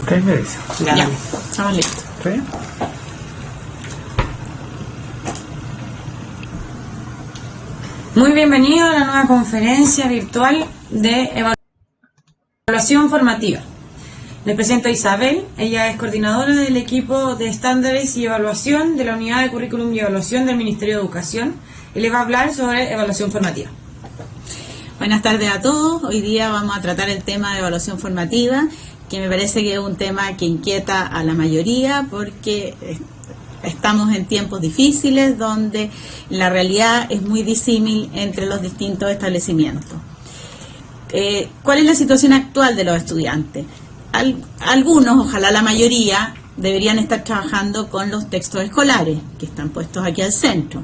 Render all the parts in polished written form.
Ustedes me dicen. Ya, estamos listos. ¿Está bien? Muy bienvenido a la nueva conferencia virtual de evaluación formativa. Les presento a Isabel, ella es coordinadora del equipo de estándares y evaluación de la Unidad de Currículum y Evaluación del Ministerio de Educación y les va a hablar sobre evaluación formativa. Buenas tardes a todos. Hoy día vamos a tratar el tema de evaluación formativa, que me parece que es un tema que inquieta a la mayoría porque estamos en tiempos difíciles donde la realidad es muy disímil entre los distintos establecimientos. ¿Cuál es la situación actual de los estudiantes? Algunos, ojalá la mayoría, deberían estar trabajando con los textos escolares que están puestos aquí al centro.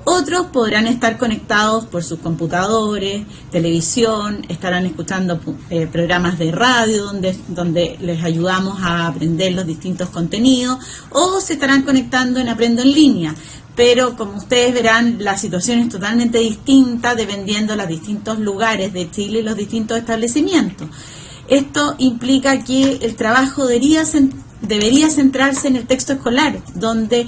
Otros podrán estar conectados por sus computadores, televisión, estarán escuchando programas de radio donde les ayudamos a aprender los distintos contenidos, o se estarán conectando en Aprendo en Línea. Pero como ustedes verán, la situación es totalmente distinta dependiendo de los distintos lugares de Chile y los distintos establecimientos. Esto implica que el trabajo debería centrarse en el texto escolar, donde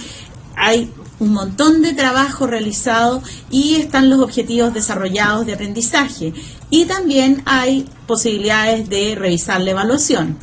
hay un montón de trabajo realizado y están los objetivos desarrollados de aprendizaje. Y también hay posibilidades de revisar la evaluación.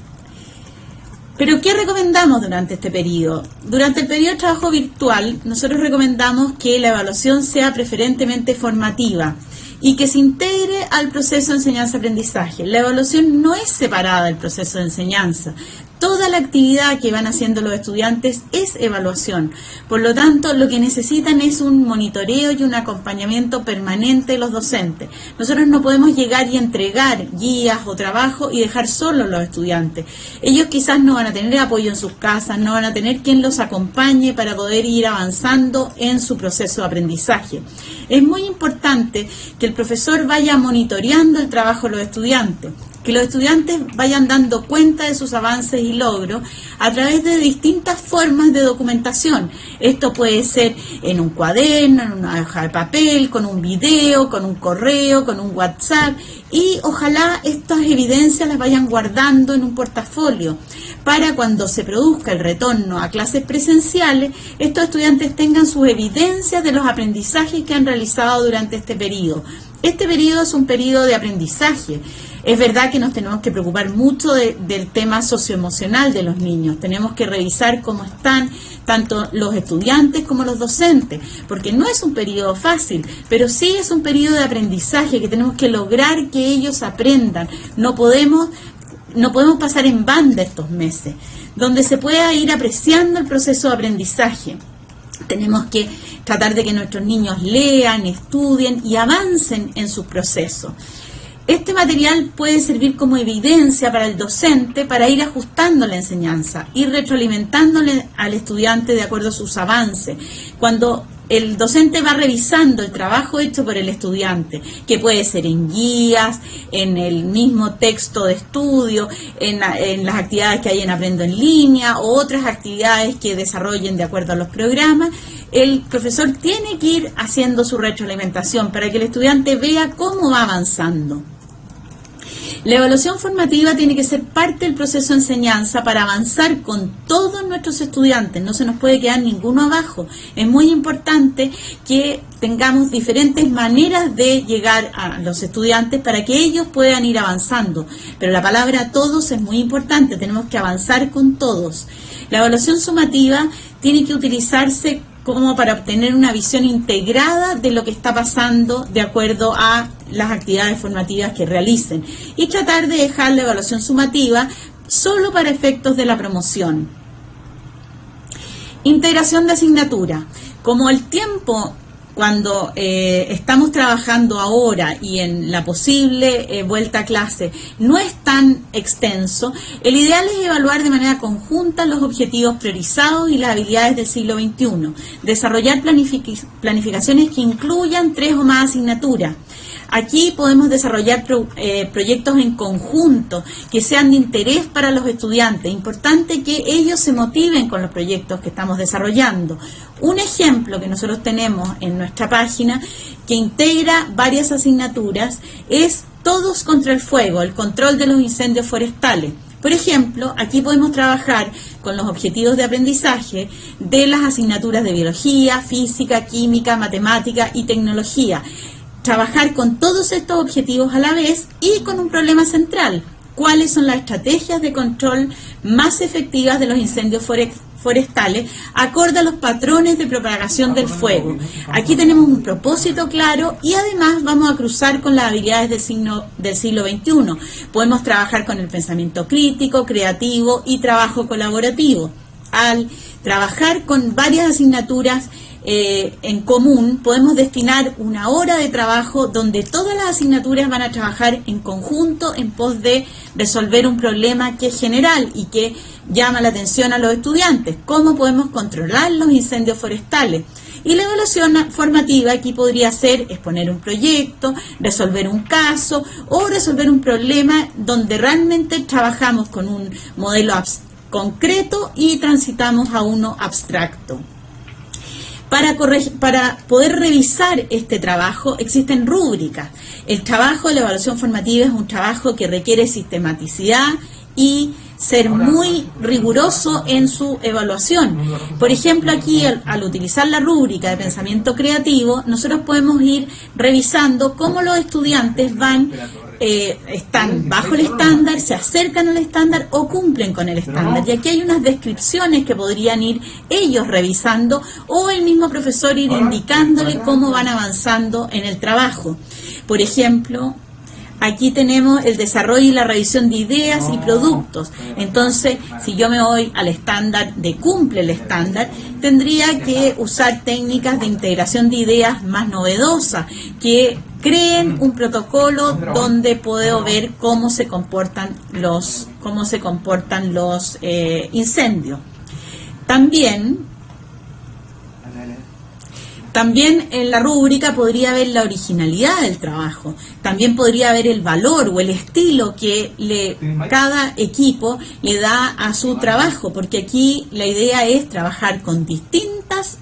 ¿Pero qué recomendamos durante este periodo? Durante el periodo de trabajo virtual, nosotros recomendamos que la evaluación sea preferentemente formativa y que se integre al proceso de enseñanza-aprendizaje. La evaluación no es separada del proceso de enseñanza. Toda la actividad que van haciendo los estudiantes es evaluación. Por lo tanto, lo que necesitan es un monitoreo y un acompañamiento permanente de los docentes. Nosotros no podemos llegar y entregar guías o trabajo y dejar solos los estudiantes. Ellos quizás no van a tener apoyo en sus casas, no van a tener quien los acompañe para poder ir avanzando en su proceso de aprendizaje. Es muy importante que el profesor vaya monitoreando el trabajo de los estudiantes, que los estudiantes vayan dando cuenta de sus avances y logros a través de distintas formas de documentación. Esto puede ser en un cuaderno, en una hoja de papel, con un video, con un correo, con un WhatsApp, y ojalá estas evidencias las vayan guardando en un portafolio para cuando se produzca el retorno a clases presenciales, estos estudiantes tengan sus evidencias de los aprendizajes que han realizado durante este periodo. Este periodo es un periodo de aprendizaje. Es verdad que nos tenemos que preocupar mucho del tema socioemocional de los niños. Tenemos que revisar cómo están tanto los estudiantes como los docentes, porque no es un periodo fácil, pero sí es un periodo de aprendizaje que tenemos que lograr que ellos aprendan. No podemos pasar en banda estos meses, donde se pueda ir apreciando el proceso de aprendizaje. Tenemos que tratar de que nuestros niños lean, estudien y avancen en sus procesos. Este material puede servir como evidencia para el docente para ir ajustando la enseñanza, ir retroalimentándole al estudiante de acuerdo a sus avances. Cuando el docente va revisando el trabajo hecho por el estudiante, que puede ser en guías, en el mismo texto de estudio, en las actividades que hay en Aprendo en Línea o otras actividades que desarrollen de acuerdo a los programas, el profesor tiene que ir haciendo su retroalimentación para que el estudiante vea cómo va avanzando. La evaluación formativa tiene que ser parte del proceso de enseñanza para avanzar con todos nuestros estudiantes. No se nos puede quedar ninguno abajo. Es muy importante que tengamos diferentes maneras de llegar a los estudiantes para que ellos puedan ir avanzando. Pero la palabra todos es muy importante. Tenemos que avanzar con todos. La evaluación sumativa tiene que utilizarse como para obtener una visión integrada de lo que está pasando de acuerdo a las actividades formativas que realicen y tratar de dejar la evaluación sumativa solo para efectos de la promoción. Integración de asignatura. Como el tiempo cuando estamos trabajando ahora y en la posible vuelta a clase no es tan extenso, el ideal es evaluar de manera conjunta los objetivos priorizados y las habilidades del siglo XXI, desarrollar planificaciones que incluyan 3 o más asignaturas. Aquí podemos desarrollar proyectos en conjunto que sean de interés para los estudiantes. Es importante que ellos se motiven con los proyectos que estamos desarrollando. Un ejemplo que nosotros tenemos en nuestra página que integra varias asignaturas es Todos contra el Fuego, el control de los incendios forestales. Por ejemplo, aquí podemos trabajar con los objetivos de aprendizaje de las asignaturas de biología, física, química, matemática y tecnología. Trabajar con todos estos objetivos a la vez y con un problema central. ¿Cuáles son las estrategias de control más efectivas de los incendios forestales acorde a los patrones de propagación del fuego? Aquí tenemos un propósito claro y además vamos a cruzar con las habilidades del siglo XXI. Podemos trabajar con el pensamiento crítico, creativo y trabajo colaborativo. Al trabajar con varias asignaturas en común, podemos destinar una hora de trabajo donde todas las asignaturas van a trabajar en conjunto en pos de resolver un problema que es general y que llama la atención a los estudiantes. ¿Cómo podemos controlar los incendios forestales? Y la evaluación formativa aquí podría ser exponer un proyecto, resolver un caso o resolver un problema donde realmente trabajamos con un modelo concreto y transitamos a uno abstracto. Para poder revisar este trabajo existen rúbricas. El trabajo de la evaluación formativa es un trabajo que requiere sistematicidad y ser muy riguroso en su evaluación. Por ejemplo, aquí al utilizar la rúbrica de pensamiento creativo, nosotros podemos ir revisando cómo los estudiantes están bajo el estándar, se acercan al estándar o cumplen con el estándar. Y aquí hay unas descripciones que podrían ir ellos revisando o el mismo profesor ir indicándole cómo van avanzando en el trabajo. Por ejemplo, aquí tenemos el desarrollo y la revisión de ideas y productos. Entonces, si yo me voy al estándar de cumple el estándar, tendría que usar técnicas de integración de ideas más novedosas, que creen un protocolo donde puedo ver cómo se comportan los incendios. También en la rúbrica podría haber la originalidad del trabajo, también podría haber el valor o el estilo que cada equipo le da a su trabajo, porque aquí la idea es trabajar con distintas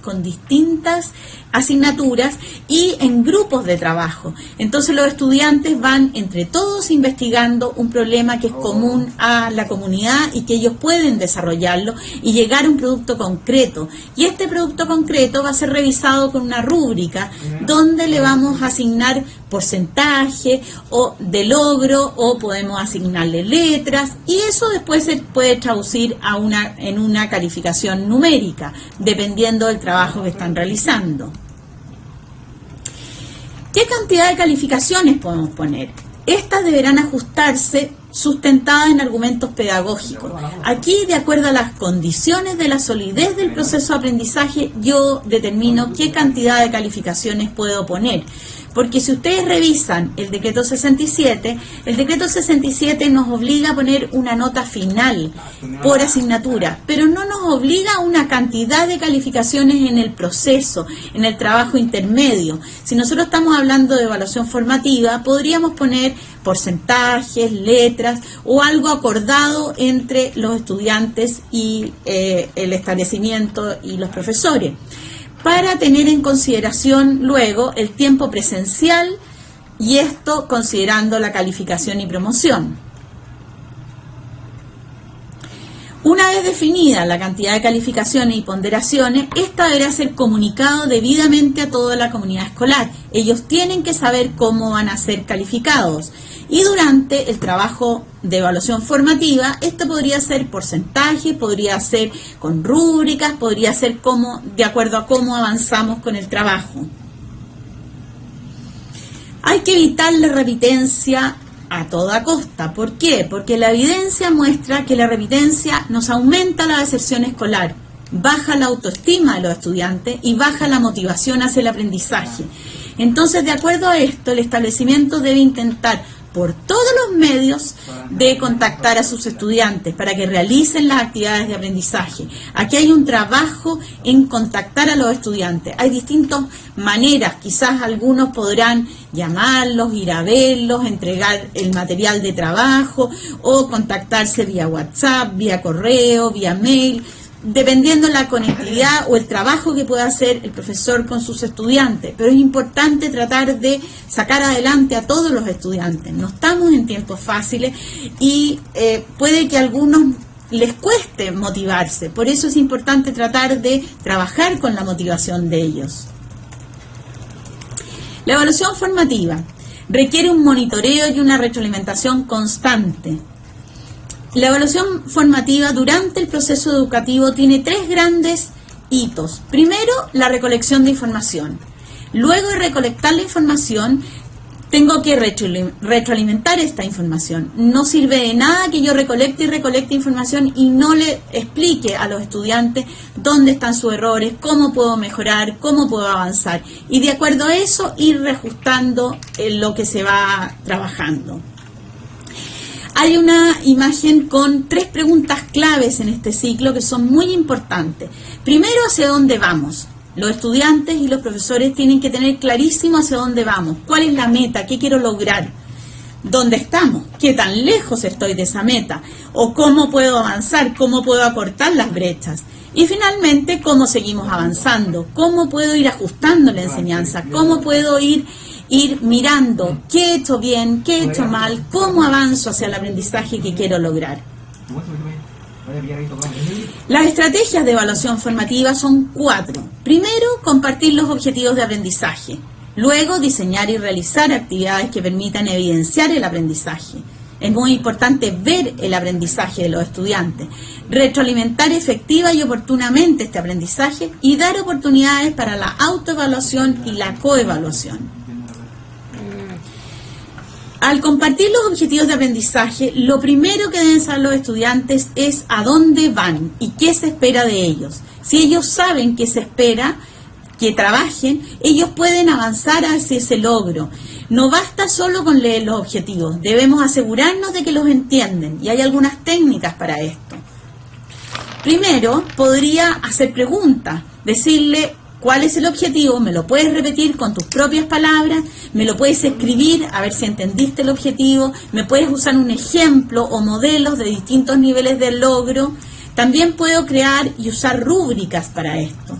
asignaturas y en grupos de trabajo. Entonces los estudiantes van entre todos investigando un problema que es común a la comunidad y que ellos pueden desarrollarlo y llegar a un producto concreto. Y este producto concreto va a ser revisado con una rúbrica donde le vamos a asignar porcentaje o de logro o podemos asignarle letras y eso después se puede traducir en una calificación numérica dependiendo del trabajo que están realizando. ¿Qué cantidad de calificaciones podemos poner? Estas deberán ajustarse sustentadas en argumentos pedagógicos. Aquí, de acuerdo a las condiciones de la solidez del proceso de aprendizaje, yo determino qué cantidad de calificaciones puedo poner. Porque si ustedes revisan el decreto 67, el decreto 67 nos obliga a poner una nota final por asignatura, pero no nos obliga a una cantidad de calificaciones en el proceso, en el trabajo intermedio. Si nosotros estamos hablando de evaluación formativa, podríamos poner porcentajes, letras o algo acordado entre los estudiantes y el establecimiento y los profesores, para tener en consideración luego el tiempo presencial y esto considerando la calificación y promoción. Una vez definida la cantidad de calificaciones y ponderaciones, esta deberá ser comunicado debidamente a toda la comunidad escolar. Ellos tienen que saber cómo van a ser calificados. Y durante el trabajo de evaluación formativa, esto podría ser porcentaje, podría ser con rúbricas, podría ser de acuerdo a cómo avanzamos con el trabajo. Hay que evitar la repitencia a toda costa. ¿Por qué? Porque la evidencia muestra que la repitencia nos aumenta la deserción escolar, baja la autoestima de los estudiantes y baja la motivación hacia el aprendizaje. Entonces, de acuerdo a esto, el establecimiento debe intentar por todos los medios de contactar a sus estudiantes para que realicen las actividades de aprendizaje. Aquí hay un trabajo en contactar a los estudiantes. Hay distintas maneras, quizás algunos podrán llamarlos, ir a verlos, entregar el material de trabajo o contactarse vía WhatsApp, vía correo, vía mail. dependiendo de la conectividad o el trabajo que pueda hacer el profesor con sus estudiantes, pero es importante tratar de sacar adelante a todos los estudiantes. No estamos en tiempos fáciles y puede que a algunos les cueste motivarse, por eso es importante tratar de trabajar con la motivación de ellos. La evaluación formativa requiere un monitoreo y una retroalimentación constante. La evaluación formativa durante el proceso educativo tiene 3 grandes hitos. Primero, la recolección de información. Luego de recolectar la información, tengo que retroalimentar esta información. No sirve de nada que yo recolecte información y no le explique a los estudiantes dónde están sus errores, cómo puedo mejorar, cómo puedo avanzar. Y de acuerdo a eso, ir reajustando lo que se va trabajando. Hay una imagen con 3 preguntas claves en este ciclo que son muy importantes. Primero, ¿hacia dónde vamos? Los estudiantes y los profesores tienen que tener clarísimo hacia dónde vamos, cuál es la meta, qué quiero lograr, dónde estamos, qué tan lejos estoy de esa meta, o cómo puedo avanzar, cómo puedo acortar las brechas. Y finalmente, cómo seguimos avanzando, cómo puedo ir ajustando la enseñanza, cómo puedo ir mirando qué he hecho bien, qué he hecho mal, cómo avanzo hacia el aprendizaje que quiero lograr. Las estrategias de evaluación formativa son 4. Primero, compartir los objetivos de aprendizaje. Luego, diseñar y realizar actividades que permitan evidenciar el aprendizaje. Es muy importante ver el aprendizaje de los estudiantes, retroalimentar efectiva y oportunamente este aprendizaje y dar oportunidades para la autoevaluación y la coevaluación. Al compartir los objetivos de aprendizaje, lo primero que deben saber los estudiantes es a dónde van y qué se espera de ellos. Si ellos saben qué se espera, que trabajen, ellos pueden avanzar hacia ese logro. No basta solo con leer los objetivos, debemos asegurarnos de que los entienden y hay algunas técnicas para esto. Primero, podría hacer preguntas, decirle: ¿cuál es el objetivo? ¿Me lo puedes repetir con tus propias palabras? ¿Me lo puedes escribir a ver si entendiste el objetivo? ¿Me puedes usar un ejemplo o modelos de distintos niveles de logro? También puedo crear y usar rúbricas para esto.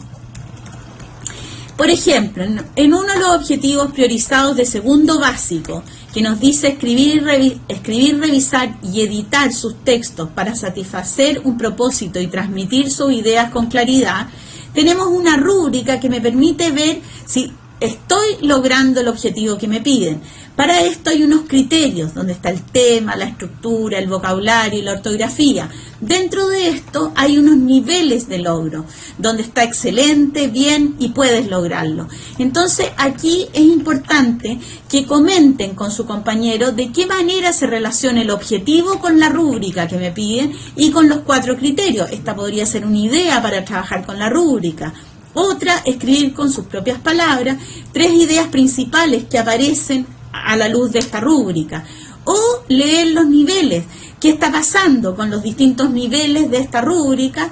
Por ejemplo, en uno de los objetivos priorizados de segundo básico, que nos dice escribir, revisar y editar sus textos para satisfacer un propósito y transmitir sus ideas con claridad, tenemos una rúbrica que me permite ver si estoy logrando el objetivo que me piden. Para esto hay unos criterios, donde está el tema, la estructura, el vocabulario y la ortografía. Dentro de esto hay unos niveles de logro, donde está excelente, bien y puedes lograrlo. Entonces aquí es importante que comenten con su compañero de qué manera se relaciona el objetivo con la rúbrica que me piden y con los 4 criterios. Esta podría ser una idea para trabajar con la rúbrica. Otra, escribir con sus propias palabras 3 ideas principales que aparecen a la luz de esta rúbrica. O leer los niveles, qué está pasando con los distintos niveles de esta rúbrica.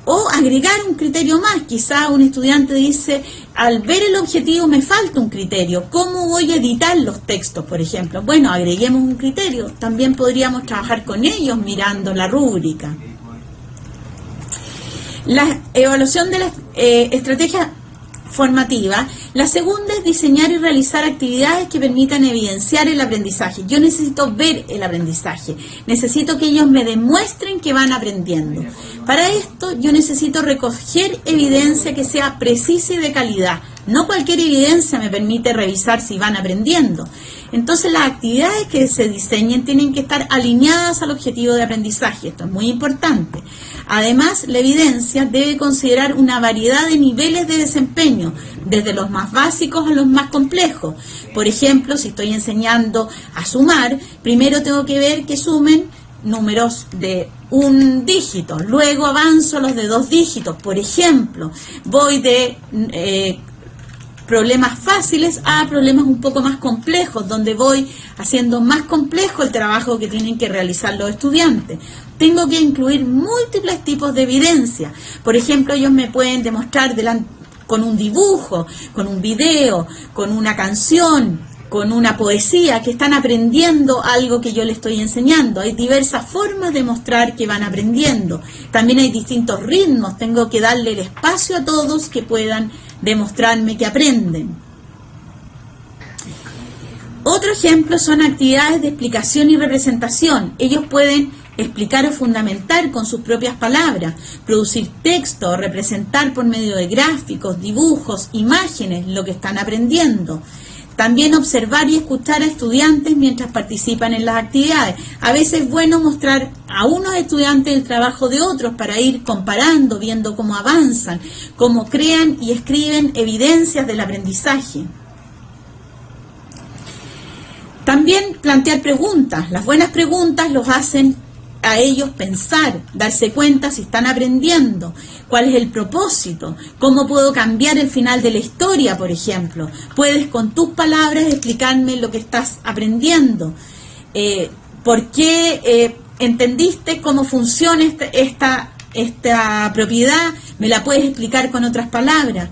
O agregar un criterio más. Quizá un estudiante dice: al ver el objetivo me falta un criterio. ¿Cómo voy a editar los textos, por ejemplo? Bueno, agreguemos un criterio. También podríamos trabajar con ellos mirando la rúbrica. La evaluación de la estrategia formativa. La segunda es diseñar y realizar actividades que permitan evidenciar el aprendizaje. Yo necesito ver el aprendizaje. Necesito que ellos me demuestren que van aprendiendo. Para esto yo necesito recoger evidencia que sea precisa y de calidad. No cualquier evidencia me permite revisar si van aprendiendo. Entonces las actividades que se diseñen tienen que estar alineadas al objetivo de aprendizaje. Esto es muy importante. Además, la evidencia debe considerar una variedad de niveles de desempeño, desde los más básicos a los más complejos. Por ejemplo, si estoy enseñando a sumar, primero tengo que ver que sumen números de 1 dígito, luego avanzo a los de 2 dígitos. Por ejemplo, voy de problemas fáciles a problemas un poco más complejos, donde voy haciendo más complejo el trabajo que tienen que realizar los estudiantes. Tengo que incluir múltiples tipos de evidencia. Por ejemplo, ellos me pueden demostrar con un dibujo, con un video, con una canción, con una poesía, que están aprendiendo algo que yo les estoy enseñando. Hay diversas formas de mostrar que van aprendiendo. También hay distintos ritmos. Tengo que darle el espacio a todos que puedan demostrarme que aprenden. Otro ejemplo son actividades de explicación y representación. Ellos pueden explicar o fundamentar con sus propias palabras, producir texto, representar por medio de gráficos, dibujos, imágenes lo que están aprendiendo. También observar y escuchar a estudiantes mientras participan en las actividades. A veces es bueno mostrar a unos estudiantes el trabajo de otros para ir comparando, viendo cómo avanzan, cómo crean y escriben evidencias del aprendizaje. También plantear preguntas. Las buenas preguntas los hacen a ellos pensar, darse cuenta si están aprendiendo, cuál es el propósito, cómo puedo cambiar el final de la historia, por ejemplo. Puedes con tus palabras explicarme lo que estás aprendiendo, por qué entendiste cómo funciona esta propiedad, me la puedes explicar con otras palabras.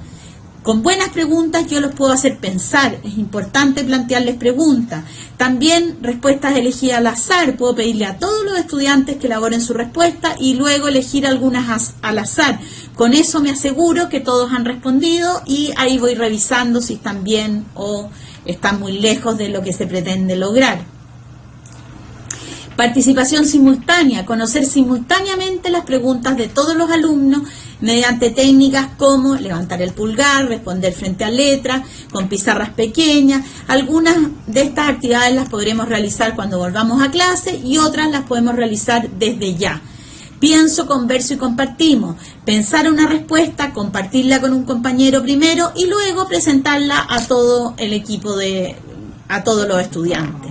Con buenas preguntas yo los puedo hacer pensar, es importante plantearles preguntas. También respuestas elegidas al azar, puedo pedirle a todos los estudiantes que elaboren su respuesta y luego elegir algunas al azar. Con eso me aseguro que todos han respondido y ahí voy revisando si están bien o están muy lejos de lo que se pretende lograr. Participación simultánea, conocer simultáneamente las preguntas de todos los alumnos mediante técnicas como levantar el pulgar, responder frente a letras, con pizarras pequeñas. Algunas de estas actividades las podremos realizar cuando volvamos a clase y otras las podemos realizar desde ya. Pienso, converso y compartimos. Pensar una respuesta, compartirla con un compañero primero y luego presentarla a todo el equipo, a todos los estudiantes.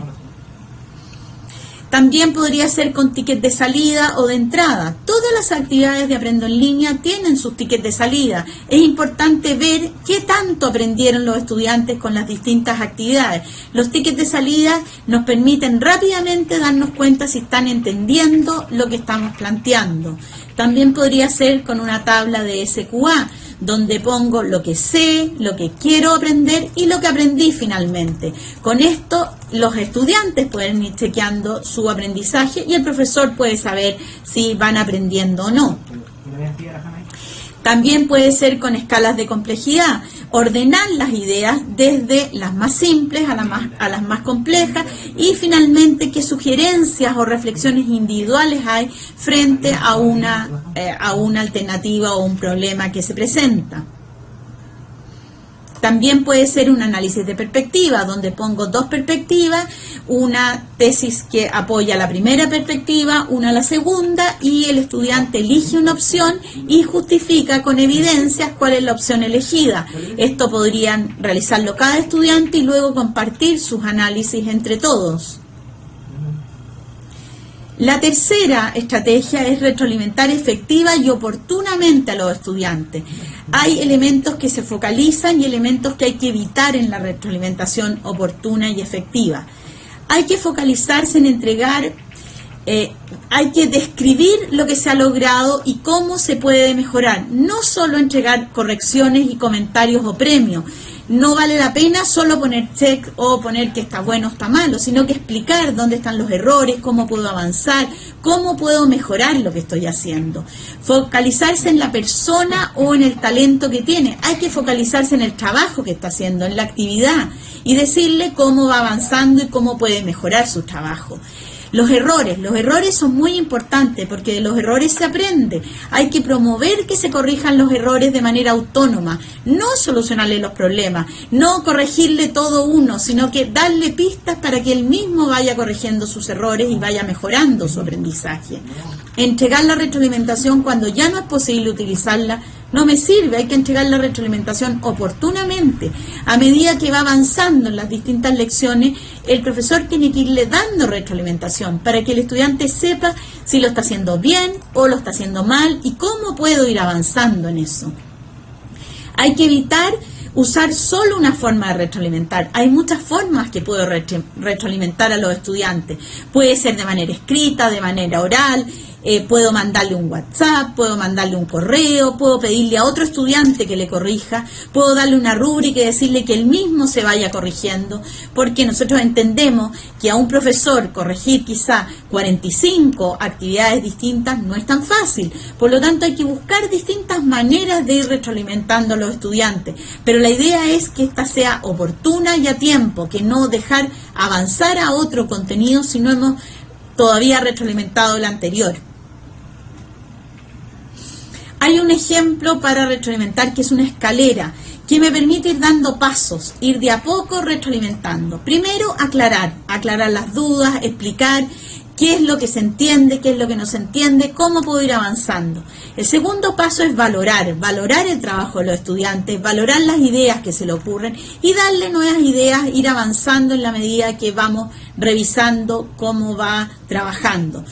También podría ser con ticket de salida o de entrada. Todas las actividades de Aprendo en Línea tienen sus tickets de salida. Es importante ver qué tanto aprendieron los estudiantes con las distintas actividades. Los tickets de salida nos permiten rápidamente darnos cuenta si están entendiendo lo que estamos planteando. También podría ser con una tabla de SQA, donde pongo lo que sé, lo que quiero aprender y lo que aprendí finalmente. Con esto los estudiantes pueden ir chequeando su aprendizaje y el profesor puede saber si van aprendiendo o no. También puede ser con escalas de complejidad, ordenar las ideas desde las más simples a las más complejas y finalmente qué sugerencias o reflexiones individuales hay frente a una alternativa o un problema que se presenta. También puede ser un análisis de perspectiva, donde pongo dos perspectivas, una tesis que apoya la primera perspectiva, una la segunda, y el estudiante elige una opción y justifica con evidencias cuál es la opción elegida. Esto podrían realizarlo cada estudiante y luego compartir sus análisis entre todos. La tercera estrategia es retroalimentar efectiva y oportunamente a los estudiantes. Hay elementos que se focalizan y elementos que hay que evitar en la retroalimentación oportuna y efectiva. Hay que focalizarse en entregar, hay que describir lo que se ha logrado y cómo se puede mejorar. No solo entregar correcciones y comentarios o premios. No vale la pena solo poner check o poner que está bueno o está malo, sino que explicar dónde están los errores, cómo puedo avanzar, cómo puedo mejorar lo que estoy haciendo. Focalizarse en la persona o en el talento que tiene. Hay que focalizarse en el trabajo que está haciendo, en la actividad y decirle cómo va avanzando y cómo puede mejorar su trabajo. Los errores son muy importantes porque de los errores se aprende. Hay que promover que se corrijan los errores de manera autónoma, no solucionarle los problemas, no corregirle todo uno, sino que darle pistas para que él mismo vaya corrigiendo sus errores y vaya mejorando su aprendizaje. Entregar la retroalimentación cuando ya no es posible utilizarla no me sirve, hay que entregar la retroalimentación oportunamente. A medida que va avanzando en las distintas lecciones, el profesor tiene que irle dando retroalimentación para que el estudiante sepa si lo está haciendo bien o lo está haciendo mal y cómo puedo ir avanzando en eso. Hay que evitar usar solo una forma de retroalimentar. Hay muchas formas que puedo retroalimentar a los estudiantes. Puede ser de manera escrita, de manera oral, puedo mandarle un WhatsApp, puedo mandarle un correo, puedo pedirle a otro estudiante que le corrija, puedo darle una rúbrica y decirle que él mismo se vaya corrigiendo, porque nosotros entendemos que a un profesor corregir quizá 45 actividades distintas no es tan fácil. Por lo tanto, hay que buscar distintas maneras de ir retroalimentando a los estudiantes, pero la idea es que esta sea oportuna y a tiempo, que no dejar avanzar a otro contenido si no hemos todavía retroalimentado el anterior. Hay un ejemplo para retroalimentar que es una escalera que me permite ir dando pasos, ir de a poco retroalimentando. Primero, aclarar las dudas, explicar qué es lo que se entiende, qué es lo que no se entiende, cómo puedo ir avanzando. El segundo paso es valorar el trabajo de los estudiantes, valorar las ideas que se le ocurren y darle nuevas ideas, ir avanzando en la medida que vamos revisando cómo va trabajando.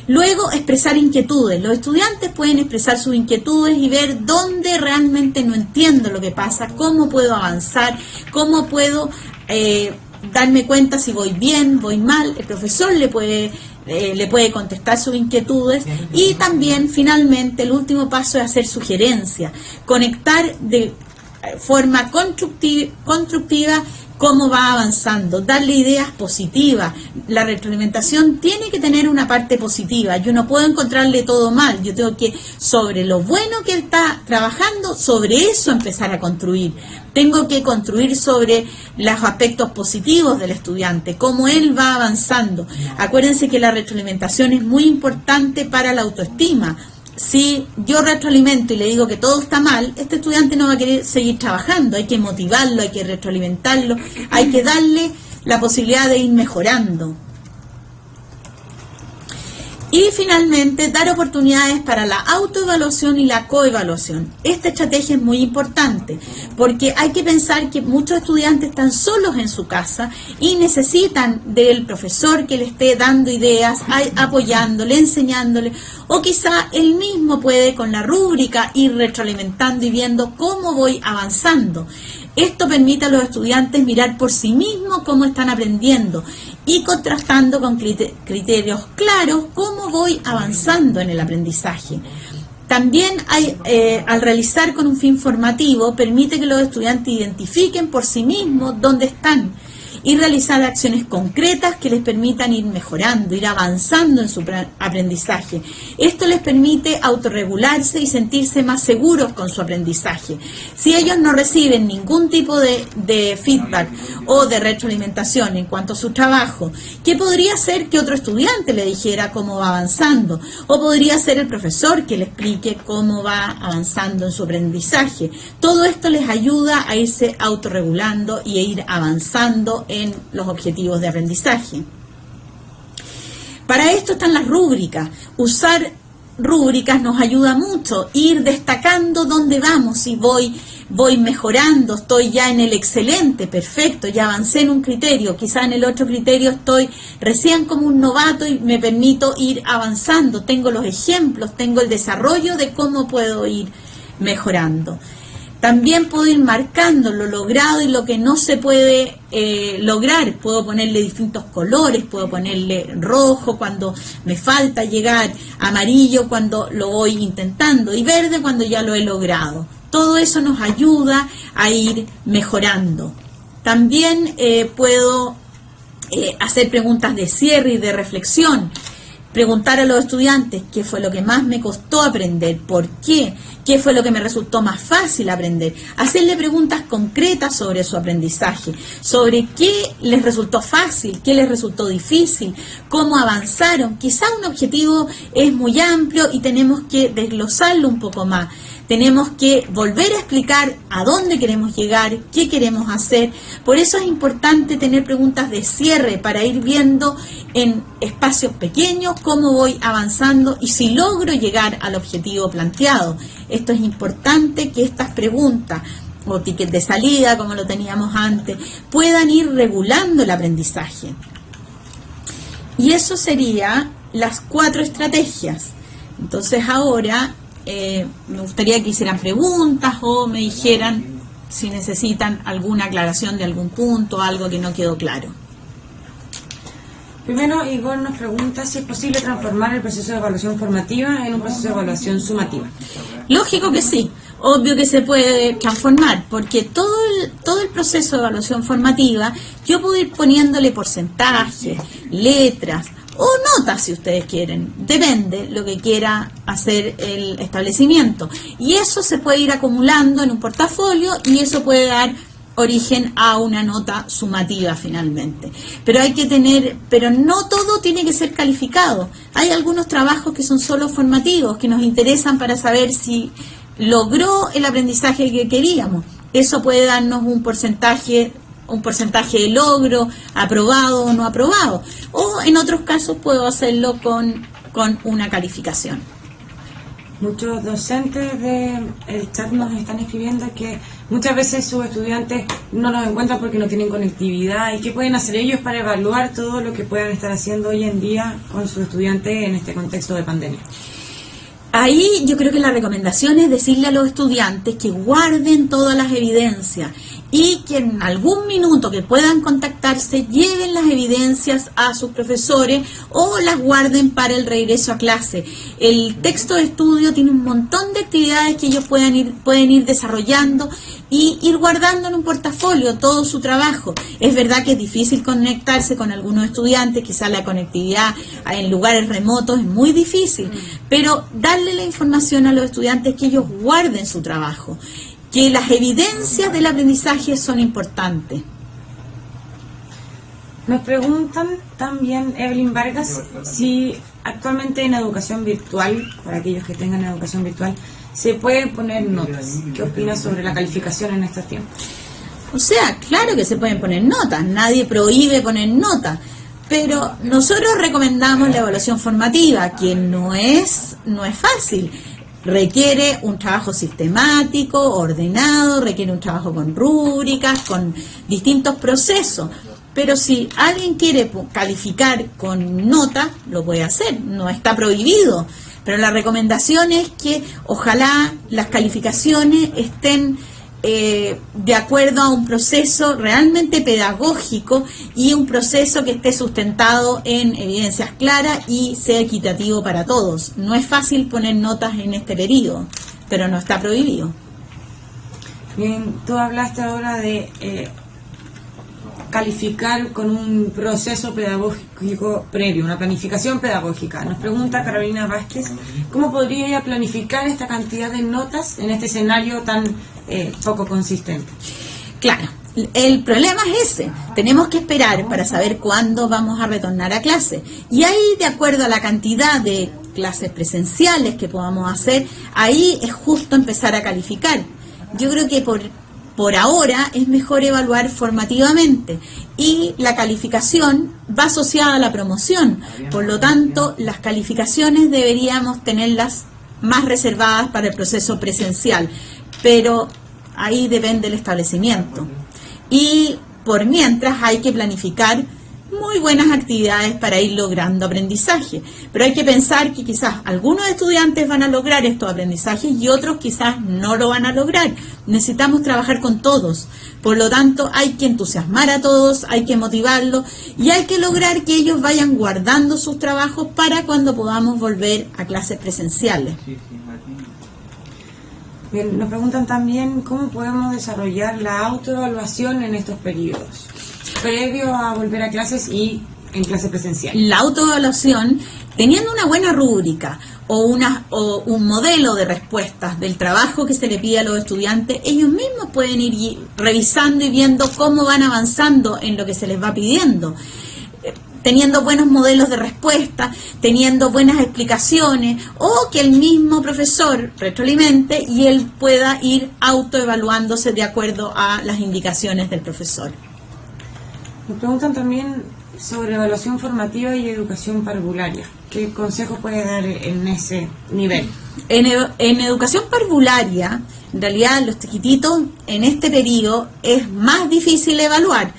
Luego, expresar inquietudes. Los estudiantes pueden expresar sus inquietudes y ver dónde realmente no entiendo lo que pasa, cómo puedo avanzar, cómo puedo darme cuenta si voy bien, voy mal. El profesor le puede contestar sus inquietudes y también, finalmente, el último paso es hacer sugerencias, conectar de forma constructiva cómo va avanzando, darle ideas positivas. La retroalimentación tiene que tener una parte positiva. Yo no puedo encontrarle todo mal, yo tengo que, sobre lo bueno que él está trabajando, sobre eso empezar a construir. Tengo que construir sobre los aspectos positivos del estudiante, cómo él va avanzando. Acuérdense que la retroalimentación es muy importante para la autoestima. Si yo retroalimento y le digo que todo está mal, este estudiante no va a querer seguir trabajando. Hay que motivarlo, hay que retroalimentarlo, hay que darle la posibilidad de ir mejorando. Y finalmente, dar oportunidades para la autoevaluación y la coevaluación. Esta estrategia es muy importante porque hay que pensar que muchos estudiantes están solos en su casa y necesitan del profesor que le esté dando ideas, apoyándole, enseñándole, o quizá él mismo puede con la rúbrica ir retroalimentando y viendo cómo voy avanzando. Esto permite a los estudiantes mirar por sí mismos cómo están aprendiendo y contrastando con criterios claros cómo voy avanzando en el aprendizaje. También al realizar con un fin formativo, permite que los estudiantes identifiquen por sí mismos dónde están y realizar acciones concretas que les permitan ir mejorando, ir avanzando en su aprendizaje. Esto les permite autorregularse y sentirse más seguros con su aprendizaje. Si ellos no reciben ningún tipo de feedback o de retroalimentación en cuanto a su trabajo, ¿qué podría ser que otro estudiante le dijera cómo va avanzando? O podría ser el profesor que le explique cómo va avanzando en su aprendizaje. Todo esto les ayuda a irse autorregulando y a ir avanzando en los objetivos de aprendizaje. Para esto están las rúbricas. Usar rúbricas nos ayuda mucho, ir destacando dónde vamos, si voy mejorando, estoy ya en el excelente, perfecto, ya avancé en un criterio, quizá en el otro criterio estoy recién como un novato y me permito ir avanzando, tengo los ejemplos, tengo el desarrollo de cómo puedo ir mejorando. También puedo ir marcando lo logrado y lo que no se puede lograr. Puedo ponerle distintos colores, puedo ponerle rojo cuando me falta llegar, amarillo cuando lo voy intentando y verde cuando ya lo he logrado. Todo eso nos ayuda a ir mejorando. También puedo hacer preguntas de cierre y de reflexión. Preguntar a los estudiantes qué fue lo que más me costó aprender, por qué fue lo que me resultó más fácil aprender. Hacerle preguntas concretas sobre su aprendizaje, sobre qué les resultó fácil, qué les resultó difícil, cómo avanzaron. Quizá un objetivo es muy amplio y tenemos que desglosarlo un poco más. Tenemos que volver a explicar a dónde queremos llegar, qué queremos hacer. Por eso es importante tener preguntas de cierre para ir viendo en espacios pequeños cómo voy avanzando y si logro llegar al objetivo planteado. Esto es importante, que estas preguntas o ticket de salida, como lo teníamos antes, puedan ir regulando el aprendizaje. Y eso sería las 4 estrategias. Entonces ahora me gustaría que hicieran preguntas o me dijeran si necesitan alguna aclaración de algún punto, algo que no quedó claro. Primero, Igor nos pregunta si es posible transformar el proceso de evaluación formativa en un proceso de evaluación sumativa. Lógico que sí, obvio que se puede transformar, porque todo el proceso de evaluación formativa, yo puedo ir poniéndole porcentajes, letras o notas si ustedes quieren, depende lo que quiera hacer el establecimiento. Y eso se puede ir acumulando en un portafolio y eso puede dar origen a una nota sumativa finalmente. Pero no todo tiene que ser calificado. Hay algunos trabajos que son solo formativos, que nos interesan para saber si logró el aprendizaje que queríamos. Eso puede darnos un porcentaje de logro, aprobado o no aprobado. O en otros casos puedo hacerlo con una calificación. Muchos docentes del chat nos están escribiendo que muchas veces sus estudiantes no los encuentran porque no tienen conectividad. ¿Y qué pueden hacer ellos para evaluar todo lo que puedan estar haciendo hoy en día con sus estudiantes en este contexto de pandemia? Ahí yo creo que la recomendación es decirle a los estudiantes que guarden todas las evidencias y que en algún minuto que puedan contactarse lleven las evidencias a sus profesores o las guarden para el regreso a clase. El texto de estudio tiene un montón de actividades que ellos pueden ir desarrollando y ir guardando en un portafolio todo su trabajo. Es verdad que es difícil conectarse con algunos estudiantes, quizás la conectividad en lugares remotos es muy difícil, pero darle la información a los estudiantes que ellos guarden su trabajo, que las evidencias del aprendizaje son importantes. Nos preguntan también, Evelyn Vargas, si actualmente en educación virtual, para aquellos que tengan educación virtual, se pueden poner notas. ¿Qué opinas sobre la calificación en estos tiempos? O sea, claro que se pueden poner notas, nadie prohíbe poner notas, pero nosotros recomendamos la evaluación formativa, que no es fácil. Requiere un trabajo sistemático, ordenado, requiere un trabajo con rúbricas, con distintos procesos. Pero si alguien quiere calificar con nota, lo puede hacer, no está prohibido. Pero la recomendación es que ojalá las calificaciones estén de acuerdo a un proceso realmente pedagógico y un proceso que esté sustentado en evidencias claras y sea equitativo para todos. No es fácil poner notas en este periodo, pero no está prohibido. Bien, tú hablaste ahora de calificar con un proceso pedagógico previo, una planificación pedagógica. Nos pregunta Carolina Vázquez, ¿cómo podría ella planificar esta cantidad de notas en este escenario tan poco consistente? Claro, el problema es ese. Tenemos que esperar para saber cuándo vamos a retornar a clase. Y ahí, de acuerdo a la cantidad de clases presenciales que podamos hacer, ahí es justo empezar a calificar. Yo creo que por ahora es mejor evaluar formativamente y la calificación va asociada a la promoción. Por lo tanto, las calificaciones deberíamos tenerlas más reservadas para el proceso presencial, pero ahí depende del establecimiento. Y por mientras hay que planificar muy buenas actividades para ir logrando aprendizaje. Pero hay que pensar que quizás algunos estudiantes van a lograr estos aprendizajes y otros quizás no lo van a lograr. Necesitamos trabajar con todos. Por lo tanto, hay que entusiasmar a todos, hay que motivarlos y hay que lograr que ellos vayan guardando sus trabajos para cuando podamos volver a clases presenciales. Bien, nos preguntan también cómo podemos desarrollar la autoevaluación en estos periodos, previo a volver a clases y en clase presencial. La autoevaluación, teniendo una buena rúbrica o un modelo de respuestas del trabajo que se le pide a los estudiantes, ellos mismos pueden ir revisando y viendo cómo van avanzando en lo que se les va pidiendo. Teniendo buenos modelos de respuesta, teniendo buenas explicaciones, o que el mismo profesor retroalimente y él pueda ir autoevaluándose de acuerdo a las indicaciones del profesor. Nos preguntan también sobre evaluación formativa y educación parvularia. ¿Qué consejos puede dar en ese nivel? En educación parvularia, en realidad los chiquititos en este periodo es más difícil evaluar.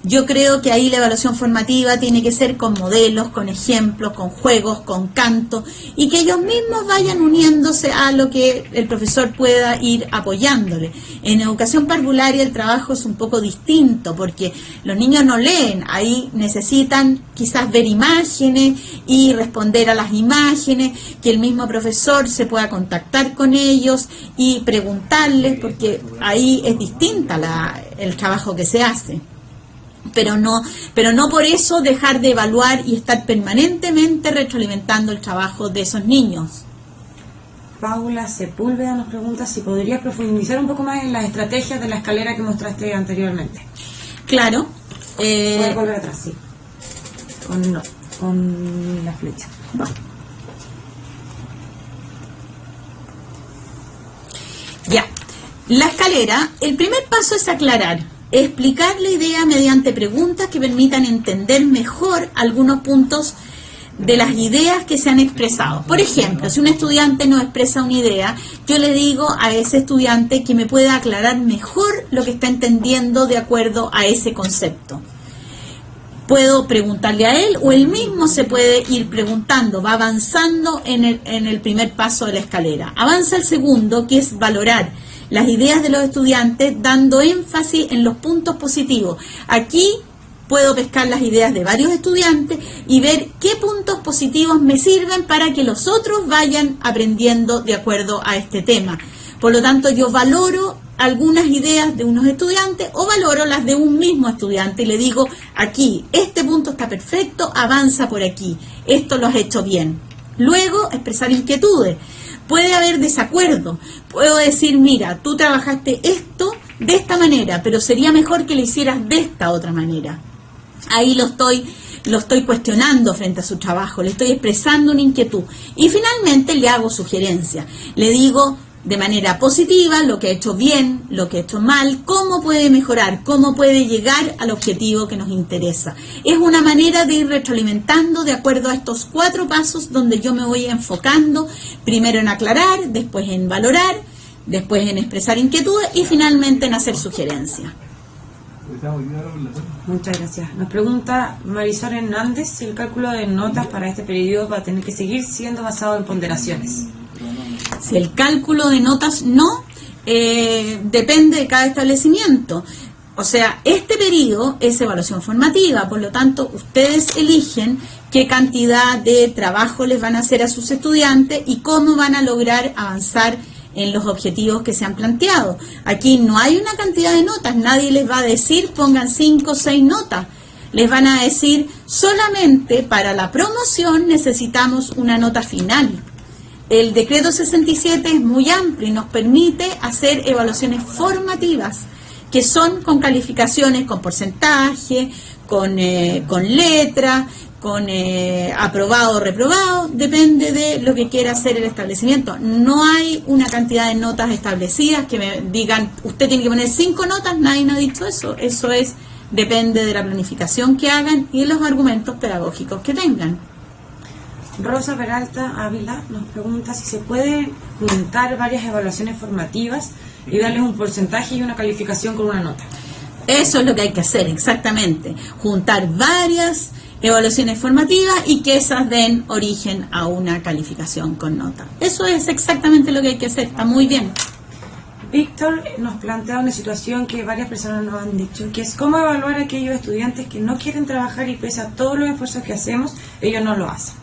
Yo creo que ahí la evaluación formativa tiene que ser con modelos, con ejemplos, con juegos, con canto, y que ellos mismos vayan uniéndose a lo que el profesor pueda ir apoyándole. En educación parvularia el trabajo es un poco distinto, porque los niños no leen, ahí necesitan quizás ver imágenes y responder a las imágenes, que el mismo profesor se pueda contactar con ellos y preguntarles, porque ahí es distinta el trabajo que se hace. Pero no por eso dejar de evaluar y estar permanentemente retroalimentando el trabajo de esos niños. Paula Sepúlveda nos pregunta si podrías profundizar un poco más en las estrategias de la escalera que mostraste anteriormente. Claro. Puedes volver atrás, sí. Con la flecha. Va. Ya. La escalera, el primer paso es aclarar, explicar la idea mediante preguntas que permitan entender mejor algunos puntos de las ideas que se han expresado. Por ejemplo, si un estudiante no expresa una idea, yo le digo a ese estudiante que me pueda aclarar mejor lo que está entendiendo de acuerdo a ese concepto. Puedo preguntarle a él o él mismo se puede ir preguntando, va avanzando en el primer paso de la escalera. Avanza el segundo, que es valorar las ideas de los estudiantes dando énfasis en los puntos positivos. Aquí puedo pescar las ideas de varios estudiantes y ver qué puntos positivos me sirven para que los otros vayan aprendiendo de acuerdo a este tema. Por lo tanto, yo valoro algunas ideas de unos estudiantes o valoro las de un mismo estudiante y le digo, aquí, este punto está perfecto, avanza por aquí, esto lo has hecho bien. Luego, expresar inquietudes. Puede haber desacuerdo, puedo decir, mira, tú trabajaste esto de esta manera, pero sería mejor que lo hicieras de esta otra manera. Ahí lo estoy cuestionando frente a su trabajo, le estoy expresando una inquietud. Y finalmente le hago sugerencias, le digo de manera positiva lo que ha hecho bien, lo que ha hecho mal, cómo puede mejorar, cómo puede llegar al objetivo que nos interesa. Es una manera de ir retroalimentando de acuerdo a estos 4 pasos donde yo me voy enfocando, primero en aclarar, después en valorar, después en expresar inquietudes y finalmente en hacer sugerencias. Muchas gracias. Nos pregunta Marisol Hernández si el cálculo de notas para este periodo va a tener que seguir siendo basado en ponderaciones. Si el cálculo de notas no, depende de cada establecimiento. O sea, este periodo es evaluación formativa, por lo tanto, ustedes eligen qué cantidad de trabajo les van a hacer a sus estudiantes y cómo van a lograr avanzar en los objetivos que se han planteado. Aquí no hay una cantidad de notas, nadie les va a decir pongan 5 o 6 notas. Les van a decir solamente para la promoción necesitamos una nota final. El decreto 67 es muy amplio y nos permite hacer evaluaciones formativas que son con calificaciones, con porcentaje, con letra, con aprobado o reprobado, depende de lo que quiera hacer el establecimiento. No hay una cantidad de notas establecidas que me digan, usted tiene que poner 5 notas, nadie me ha dicho eso. Eso depende de la planificación que hagan y de los argumentos pedagógicos que tengan. Rosa Peralta Ávila nos pregunta si se puede juntar varias evaluaciones formativas y darles un porcentaje y una calificación con una nota. Eso es lo que hay que hacer, exactamente. Juntar varias evaluaciones formativas y que esas den origen a una calificación con nota. Eso es exactamente lo que hay que hacer, está muy bien. Víctor nos plantea una situación que varias personas nos han dicho, que es cómo evaluar a aquellos estudiantes que no quieren trabajar y pese a todos los esfuerzos que hacemos, ellos no lo hacen.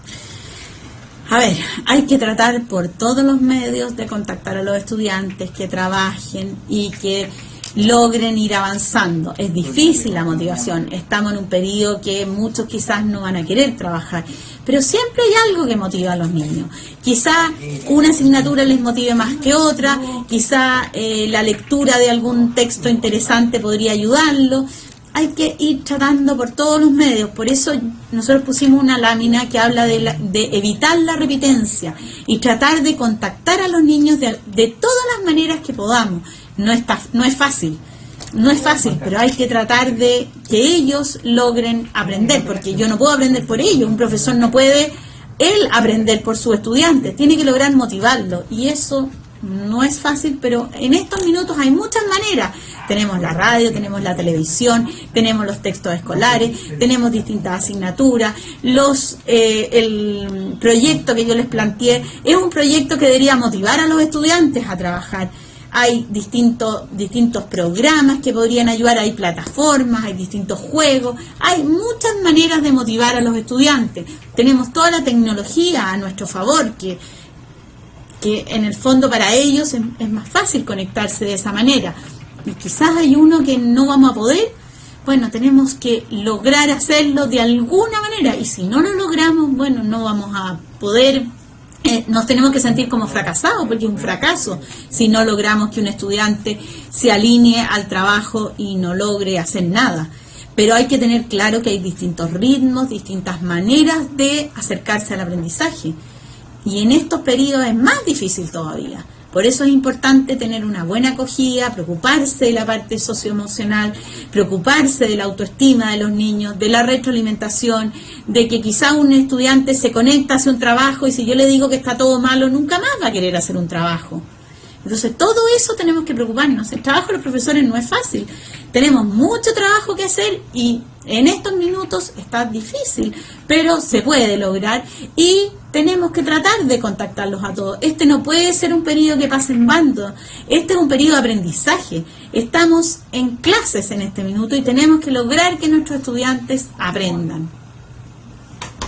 A ver, hay que tratar por todos los medios de contactar a los estudiantes que trabajen y que logren ir avanzando. Es difícil la motivación, estamos en un periodo que muchos quizás no van a querer trabajar, pero siempre hay algo que motiva a los niños. Quizá una asignatura les motive más que otra, quizá la lectura de algún texto interesante podría ayudarlo. Hay que ir tratando por todos los medios, por eso nosotros pusimos una lámina que habla de evitar la repitencia y tratar de contactar a los niños de todas las maneras que podamos. No es fácil, pero hay que tratar de que ellos logren aprender, porque yo no puedo aprender por ellos, un profesor no puede él aprender por sus estudiantes, tiene que lograr motivarlo y eso no es fácil, pero en estos minutos hay muchas maneras. Tenemos la radio, tenemos la televisión, tenemos los textos escolares, tenemos distintas asignaturas. El proyecto que yo les planteé es un proyecto que debería motivar a los estudiantes a trabajar. Hay distintos programas que podrían ayudar, hay plataformas, hay distintos juegos, hay muchas maneras de motivar a los estudiantes. Tenemos toda la tecnología a nuestro favor, que en el fondo para ellos es más fácil conectarse de esa manera. Y quizás hay uno que no vamos a poder, bueno, tenemos que lograr hacerlo de alguna manera, y si no lo logramos, bueno, no vamos a poder, nos tenemos que sentir como fracasados, porque es un fracaso si no logramos que un estudiante se alinee al trabajo y no logre hacer nada. Pero hay que tener claro que hay distintos ritmos, distintas maneras de acercarse al aprendizaje. Y en estos periodos es más difícil todavía. Por eso es importante tener una buena acogida, preocuparse de la parte socioemocional, preocuparse de la autoestima de los niños, de la retroalimentación, de que quizá un estudiante se conecta, hace un trabajo, y si yo le digo que está todo malo, nunca más va a querer hacer un trabajo. Entonces todo eso tenemos que preocuparnos. El trabajo de los profesores no es fácil. Tenemos mucho trabajo que hacer y en estos minutos está difícil, pero se puede lograr y tenemos que tratar de contactarlos a todos. Este no puede ser un periodo que pase en bando, este es un periodo de aprendizaje. Estamos en clases en este minuto y tenemos que lograr que nuestros estudiantes aprendan.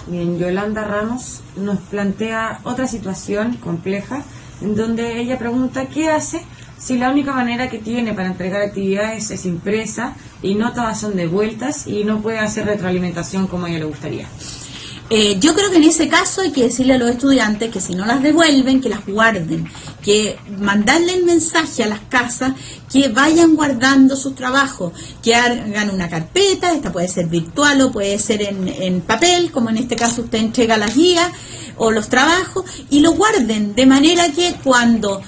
Bien, Yolanda Ramos nos plantea otra situación compleja, en donde ella pregunta qué hace si la única manera que tiene para entregar actividades es impresa y no todas son devueltas y no puede hacer retroalimentación como a ella le gustaría. Yo creo que en ese caso hay que decirle a los estudiantes que si no las devuelven, que las guarden, que mandarle el mensaje a las casas que vayan guardando sus trabajos, que hagan una carpeta, esta puede ser virtual o puede ser en papel, como en este caso usted entrega las guías o los trabajos, y lo guarden de manera que cuando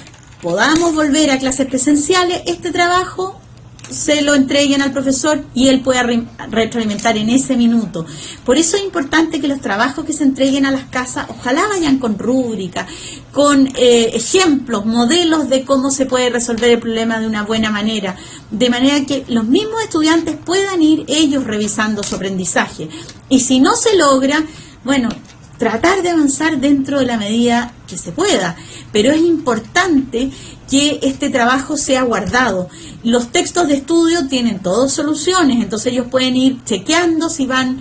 podamos volver a clases presenciales, este trabajo se lo entreguen al profesor y él pueda retroalimentar en ese minuto. Por eso es importante que los trabajos que se entreguen a las casas, ojalá vayan con rúbrica, con ejemplos, modelos de cómo se puede resolver el problema de una buena manera, de manera que los mismos estudiantes puedan ir ellos revisando su aprendizaje. Y si no se logra, bueno, tratar de avanzar dentro de la medida que se pueda, pero es importante que este trabajo sea guardado. Los textos de estudio tienen todas soluciones, entonces ellos pueden ir chequeando si van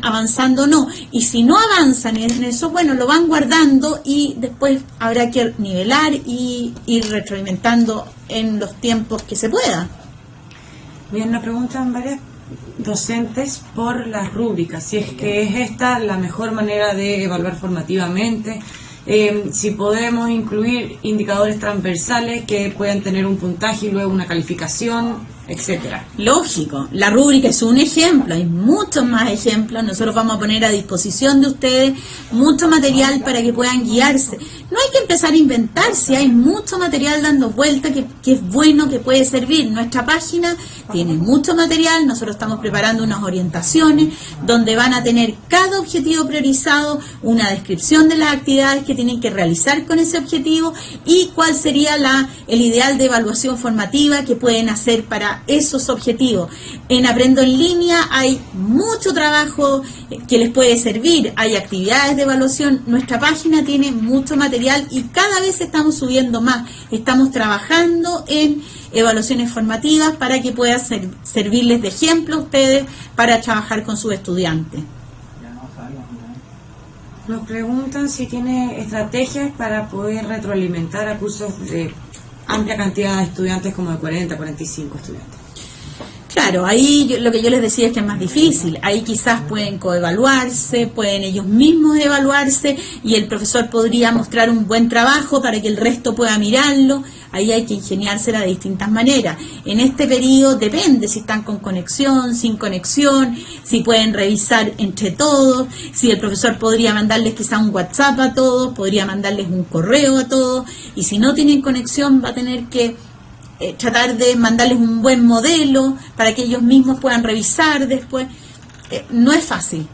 avanzando o no, y si no avanzan en eso, bueno, lo van guardando y después habrá que nivelar y ir retroalimentando en los tiempos que se pueda. Bien, nos preguntan varias docentes por las rúbricas, si es que es esta la mejor manera de evaluar formativamente, si podemos incluir indicadores transversales que puedan tener un puntaje y luego una calificación, etcétera. Lógico, la rúbrica es un ejemplo, hay muchos más ejemplos. Nosotros vamos a poner a disposición de ustedes mucho material para que puedan guiarse. No hay que empezar a inventarse, hay mucho material dando vuelta que es bueno, que puede servir. Nuestra página tiene mucho material, nosotros estamos preparando unas orientaciones donde van a tener cada objetivo priorizado, una descripción de las actividades que tienen que realizar con ese objetivo y cuál sería el ideal de evaluación formativa que pueden hacer para esos objetivos. En Aprendo en Línea hay mucho trabajo que les puede servir, hay actividades de evaluación, nuestra página tiene mucho material y cada vez estamos subiendo más, estamos trabajando en evaluaciones formativas para que pueda servirles de ejemplo a ustedes para trabajar con sus estudiantes. Nos preguntan si tiene estrategias para poder retroalimentar a cursos de amplia cantidad de estudiantes, como de 40, 45 estudiantes. Claro, ahí lo que yo les decía es que es más difícil. Ahí quizás pueden coevaluarse, pueden ellos mismos evaluarse y el profesor podría mostrar un buen trabajo para que el resto pueda mirarlo. Ahí hay que ingeniársela de distintas maneras. En este periodo depende si están con conexión, sin conexión, si pueden revisar entre todos, si el profesor podría mandarles quizás un WhatsApp a todos, podría mandarles un correo a todos, y si no tienen conexión va a tener que tratar de mandarles un buen modelo para que ellos mismos puedan revisar después. No es fácil.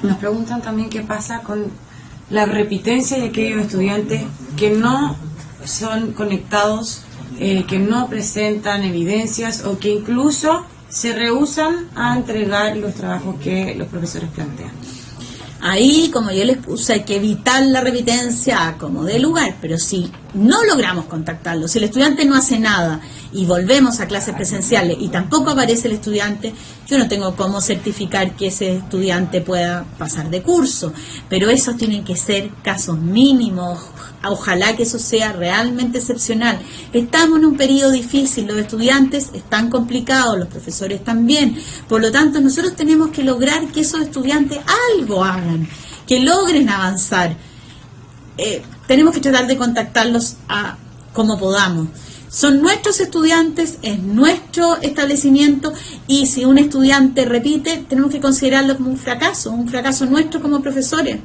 Nos preguntan también qué pasa con la repitencia de aquellos estudiantes que no son conectados, que no presentan evidencias o que incluso se rehúsan a entregar los trabajos que los profesores plantean. Ahí, como yo les puse, hay que evitar la repitencia a como dé lugar, pero si no logramos contactarlo, si el estudiante no hace nada y volvemos a clases presenciales y tampoco aparece el estudiante, yo no tengo cómo certificar que ese estudiante pueda pasar de curso, pero esos tienen que ser casos mínimos. Ojalá que eso sea realmente excepcional. Estamos en un periodo difícil, los estudiantes están complicados, los profesores también. Por lo tanto, nosotros tenemos que lograr que esos estudiantes algo hagan, que logren avanzar. Tenemos que tratar de contactarlos como podamos. Son nuestros estudiantes, es nuestro establecimiento, y si un estudiante repite, tenemos que considerarlo como un fracaso nuestro como profesores.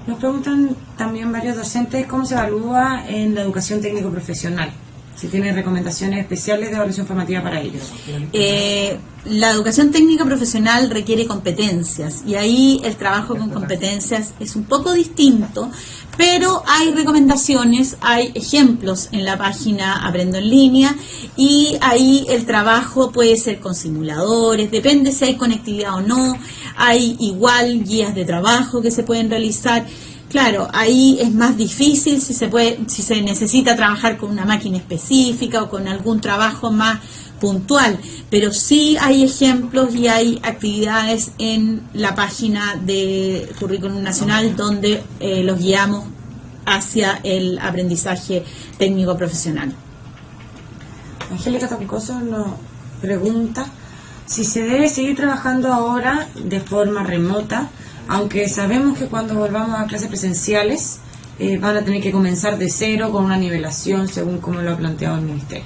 Nos preguntan también varios docentes cómo se evalúa en la educación técnico-profesional, si tiene recomendaciones especiales de evaluación formativa para ellos. La educación técnica profesional requiere competencias y ahí el trabajo con competencias es un poco distinto, pero hay recomendaciones, hay ejemplos en la página Aprendo en Línea y ahí el trabajo puede ser con simuladores, depende si hay conectividad o no, hay igual guías de trabajo que se pueden realizar. Claro, ahí es más difícil si se necesita trabajar con una máquina específica o con algún trabajo más puntual, pero sí hay ejemplos y hay actividades en la página de Currículum Nacional donde los guiamos hacia el aprendizaje técnico profesional. Angélica Troncoso nos pregunta si se debe seguir trabajando ahora de forma remota, aunque sabemos que cuando volvamos a clases presenciales van a tener que comenzar de cero con una nivelación según como lo ha planteado el Ministerio.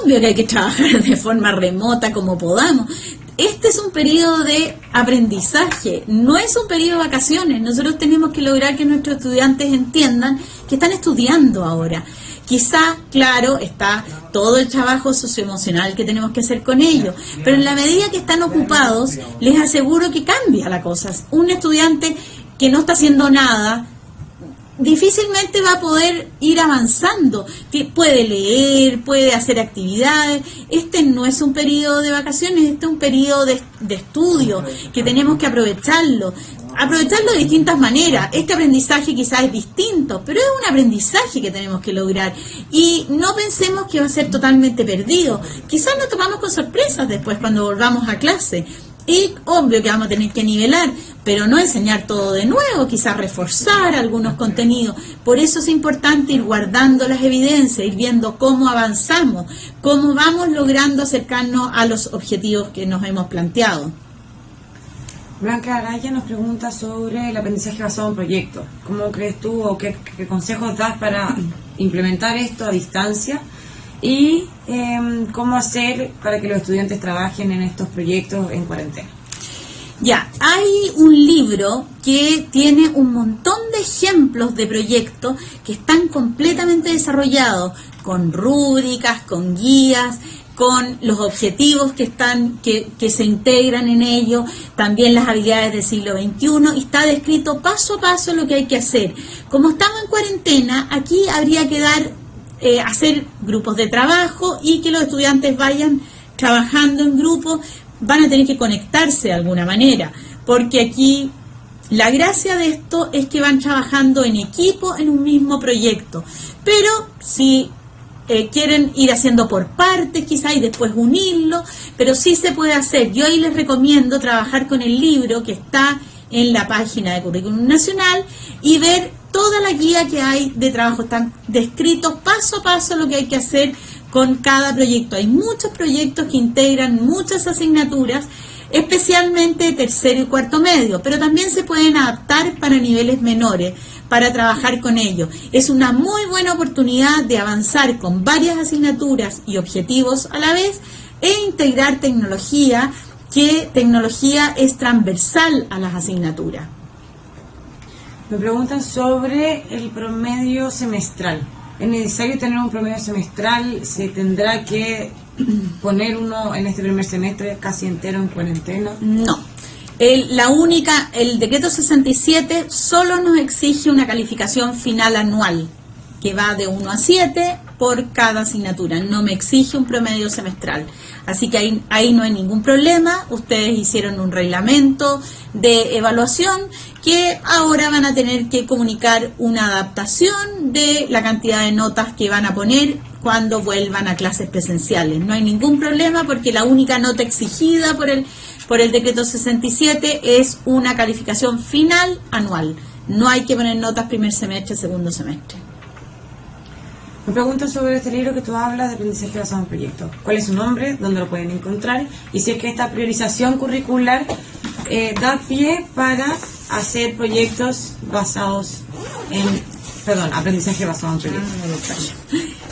Obvio que hay que trabajar de forma remota como podamos. Este es un periodo de aprendizaje, no es un periodo de vacaciones. Nosotros tenemos que lograr que nuestros estudiantes entiendan que están estudiando ahora. Quizá, claro, está todo el trabajo socioemocional que tenemos que hacer con ellos, pero en la medida que están ocupados, les aseguro que cambia la cosa. Un estudiante que no está haciendo nada, difícilmente va a poder ir avanzando, que puede leer, puede hacer actividades. Este no es un periodo de vacaciones, este es un periodo de estudio, que tenemos que aprovecharlo de distintas maneras. Este aprendizaje quizás es distinto, pero es un aprendizaje que tenemos que lograr y no pensemos que va a ser totalmente perdido. Quizás nos tomamos con sorpresas después cuando volvamos a clase. Y obvio que vamos a tener que nivelar, pero no enseñar todo de nuevo, quizás reforzar algunos contenidos. Por eso es importante ir guardando las evidencias, ir viendo cómo avanzamos, cómo vamos logrando acercarnos a los objetivos que nos hemos planteado. Blanca Araya nos pregunta sobre el aprendizaje basado en proyectos. ¿Cómo crees tú o qué consejos das para implementar esto a distancia? Y cómo hacer para que los estudiantes trabajen en estos proyectos en cuarentena. Ya, hay un libro que tiene un montón de ejemplos de proyectos que están completamente desarrollados, con rúbricas, con guías, con los objetivos que se integran en ello, también las habilidades del siglo XXI, y está descrito paso a paso lo que hay que hacer. Como estamos en cuarentena, aquí habría que hacer grupos de trabajo y que los estudiantes vayan trabajando en grupos. Van a tener que conectarse de alguna manera, porque aquí la gracia de esto es que van trabajando en equipo en un mismo proyecto, pero si quieren ir haciendo por partes quizá y después unirlo, pero sí se puede hacer. Yo ahí les recomiendo trabajar con el libro que está en la página de Currículum Nacional y ver toda la guía que hay de trabajo. Están descritos paso a paso lo que hay que hacer con cada proyecto. Hay muchos proyectos que integran muchas asignaturas, especialmente tercero y cuarto medio, pero también se pueden adaptar para niveles menores, para trabajar con ellos. Es una muy buena oportunidad de avanzar con varias asignaturas y objetivos a la vez e integrar tecnología, que tecnología es transversal a las asignaturas. Me preguntan sobre el promedio semestral. ¿Es necesario tener un promedio semestral? ¿Se tendrá que poner uno en este primer semestre casi entero en cuarentena? No. El decreto 67 solo nos exige una calificación final anual, que va de 1 a 7 por cada asignatura, no me exige un promedio semestral. Así que ahí no hay ningún problema, ustedes hicieron un reglamento de evaluación que ahora van a tener que comunicar una adaptación de la cantidad de notas que van a poner cuando vuelvan a clases presenciales. No hay ningún problema porque la única nota exigida por el decreto 67 es una calificación final anual. No hay que poner notas primer semestre, segundo semestre. Me preguntan sobre este libro que tú hablas de aprendizaje basado en proyectos. ¿Cuál es su nombre? ¿Dónde lo pueden encontrar? Y si es que esta priorización curricular da pie para hacer proyectos basados en... Perdón, aprendizaje basado en proyectos.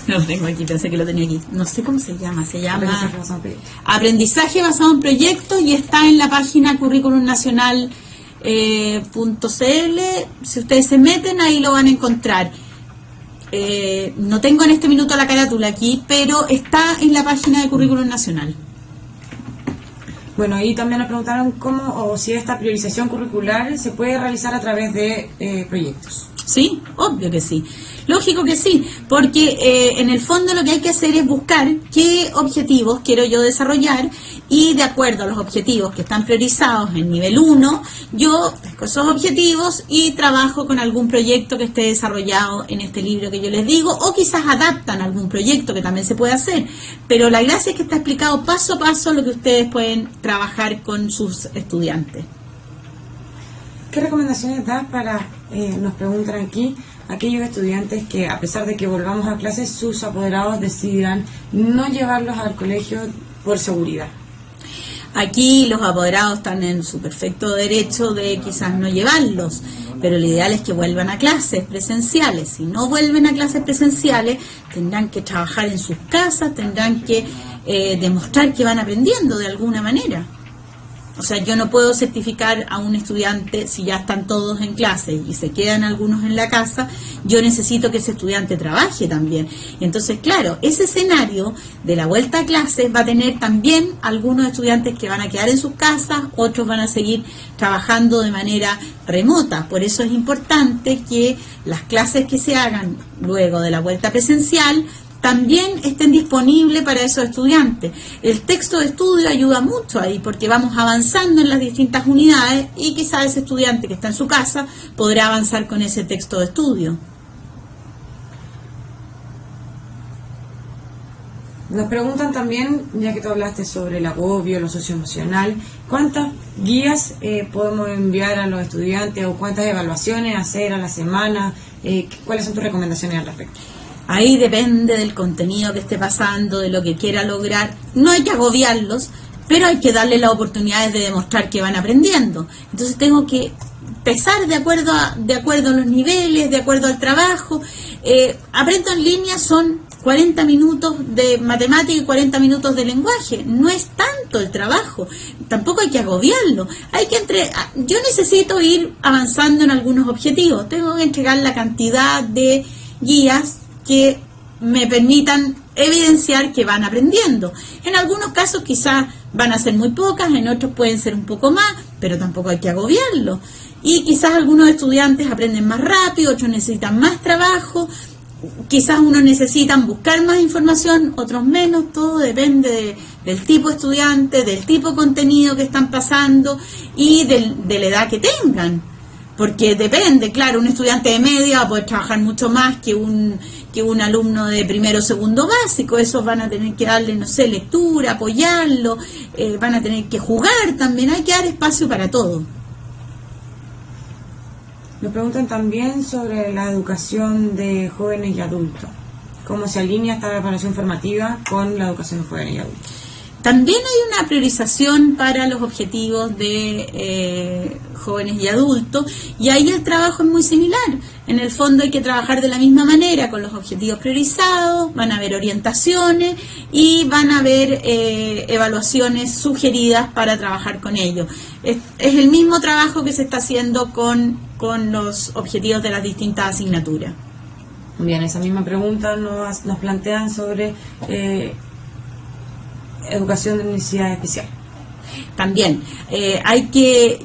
No lo tengo aquí, pensé que lo tenía aquí. No sé cómo se llama. Se llama Aprendizaje basado en proyectos. Aprendizaje basado en proyectos y está en la página curriculumnacional.cl. Si ustedes se meten, ahí lo van a encontrar. No tengo en este minuto la carátula aquí, pero está en la página de Currículum Nacional. Bueno, y también nos preguntaron cómo o si esta priorización curricular se puede realizar a través de proyectos. Sí, obvio que sí. Lógico que sí, porque en el fondo lo que hay que hacer es buscar qué objetivos quiero yo desarrollar y de acuerdo a los objetivos que están priorizados en nivel 1, yo pesco esos objetivos y trabajo con algún proyecto que esté desarrollado en este libro que yo les digo, o quizás adaptan algún proyecto que también se puede hacer, pero la gracia es que está explicado paso a paso lo que ustedes pueden trabajar con sus estudiantes. ¿Qué recomendaciones das para, nos preguntan aquí, aquellos estudiantes que a pesar de que volvamos a clases, sus apoderados decidan no llevarlos al colegio por seguridad? Aquí los apoderados están en su perfecto derecho de quizás no llevarlos, pero lo ideal es que vuelvan a clases presenciales. Si no vuelven a clases presenciales, tendrán que trabajar en sus casas, tendrán que demostrar que van aprendiendo de alguna manera. O sea, yo no puedo certificar a un estudiante si ya están todos en clase y se quedan algunos en la casa, yo necesito que ese estudiante trabaje también. Y entonces, claro, ese escenario de la vuelta a clases va a tener también algunos estudiantes que van a quedar en sus casas, otros van a seguir trabajando de manera remota. Por eso es importante que las clases que se hagan luego de la vuelta presencial también estén disponibles para esos estudiantes. El texto de estudio ayuda mucho ahí porque vamos avanzando en las distintas unidades y quizás ese estudiante que está en su casa podrá avanzar con ese texto de estudio. Nos preguntan también, ya que tú hablaste sobre el agobio, lo socioemocional, ¿cuántas guías podemos enviar a los estudiantes o cuántas evaluaciones hacer a la semana? ¿Cuáles son tus recomendaciones al respecto? Ahí depende del contenido que esté pasando, de lo que quiera lograr. No hay que agobiarlos, pero hay que darles las oportunidades de demostrar que van aprendiendo. Entonces tengo que pesar de acuerdo a los niveles, de acuerdo al trabajo. Aprendo en línea son 40 minutos de matemática y 40 minutos de lenguaje. No es tanto el trabajo, tampoco hay que agobiarlo. Yo necesito ir avanzando en algunos objetivos. Tengo que entregar la cantidad de guías que me permitan evidenciar que van aprendiendo. En algunos casos quizás van a ser muy pocas, en otros pueden ser un poco más, pero tampoco hay que agobiarlo. Y quizás algunos estudiantes aprenden más rápido, otros necesitan más trabajo, quizás unos necesitan buscar más información, otros menos, todo depende del tipo de estudiante, del tipo de contenido que están pasando y de la edad que tengan. Porque depende, claro, un estudiante de media va a poder trabajar mucho más que un alumno de primero o segundo básico. Esos van a tener que darle, no sé, lectura, apoyarlo, van a tener que jugar también, hay que dar espacio para todo. Nos preguntan también sobre la educación de jóvenes y adultos. ¿Cómo se alinea esta preparación formativa con la educación de jóvenes y adultos? También hay una priorización para los objetivos de jóvenes y adultos, y ahí el trabajo es muy similar. En el fondo hay que trabajar de la misma manera con los objetivos priorizados, van a haber orientaciones y van a haber evaluaciones sugeridas para trabajar con ellos. Es el mismo trabajo que se está haciendo con los objetivos de las distintas asignaturas. Bien, esa misma pregunta nos plantean sobre educación de necesidades especiales. También,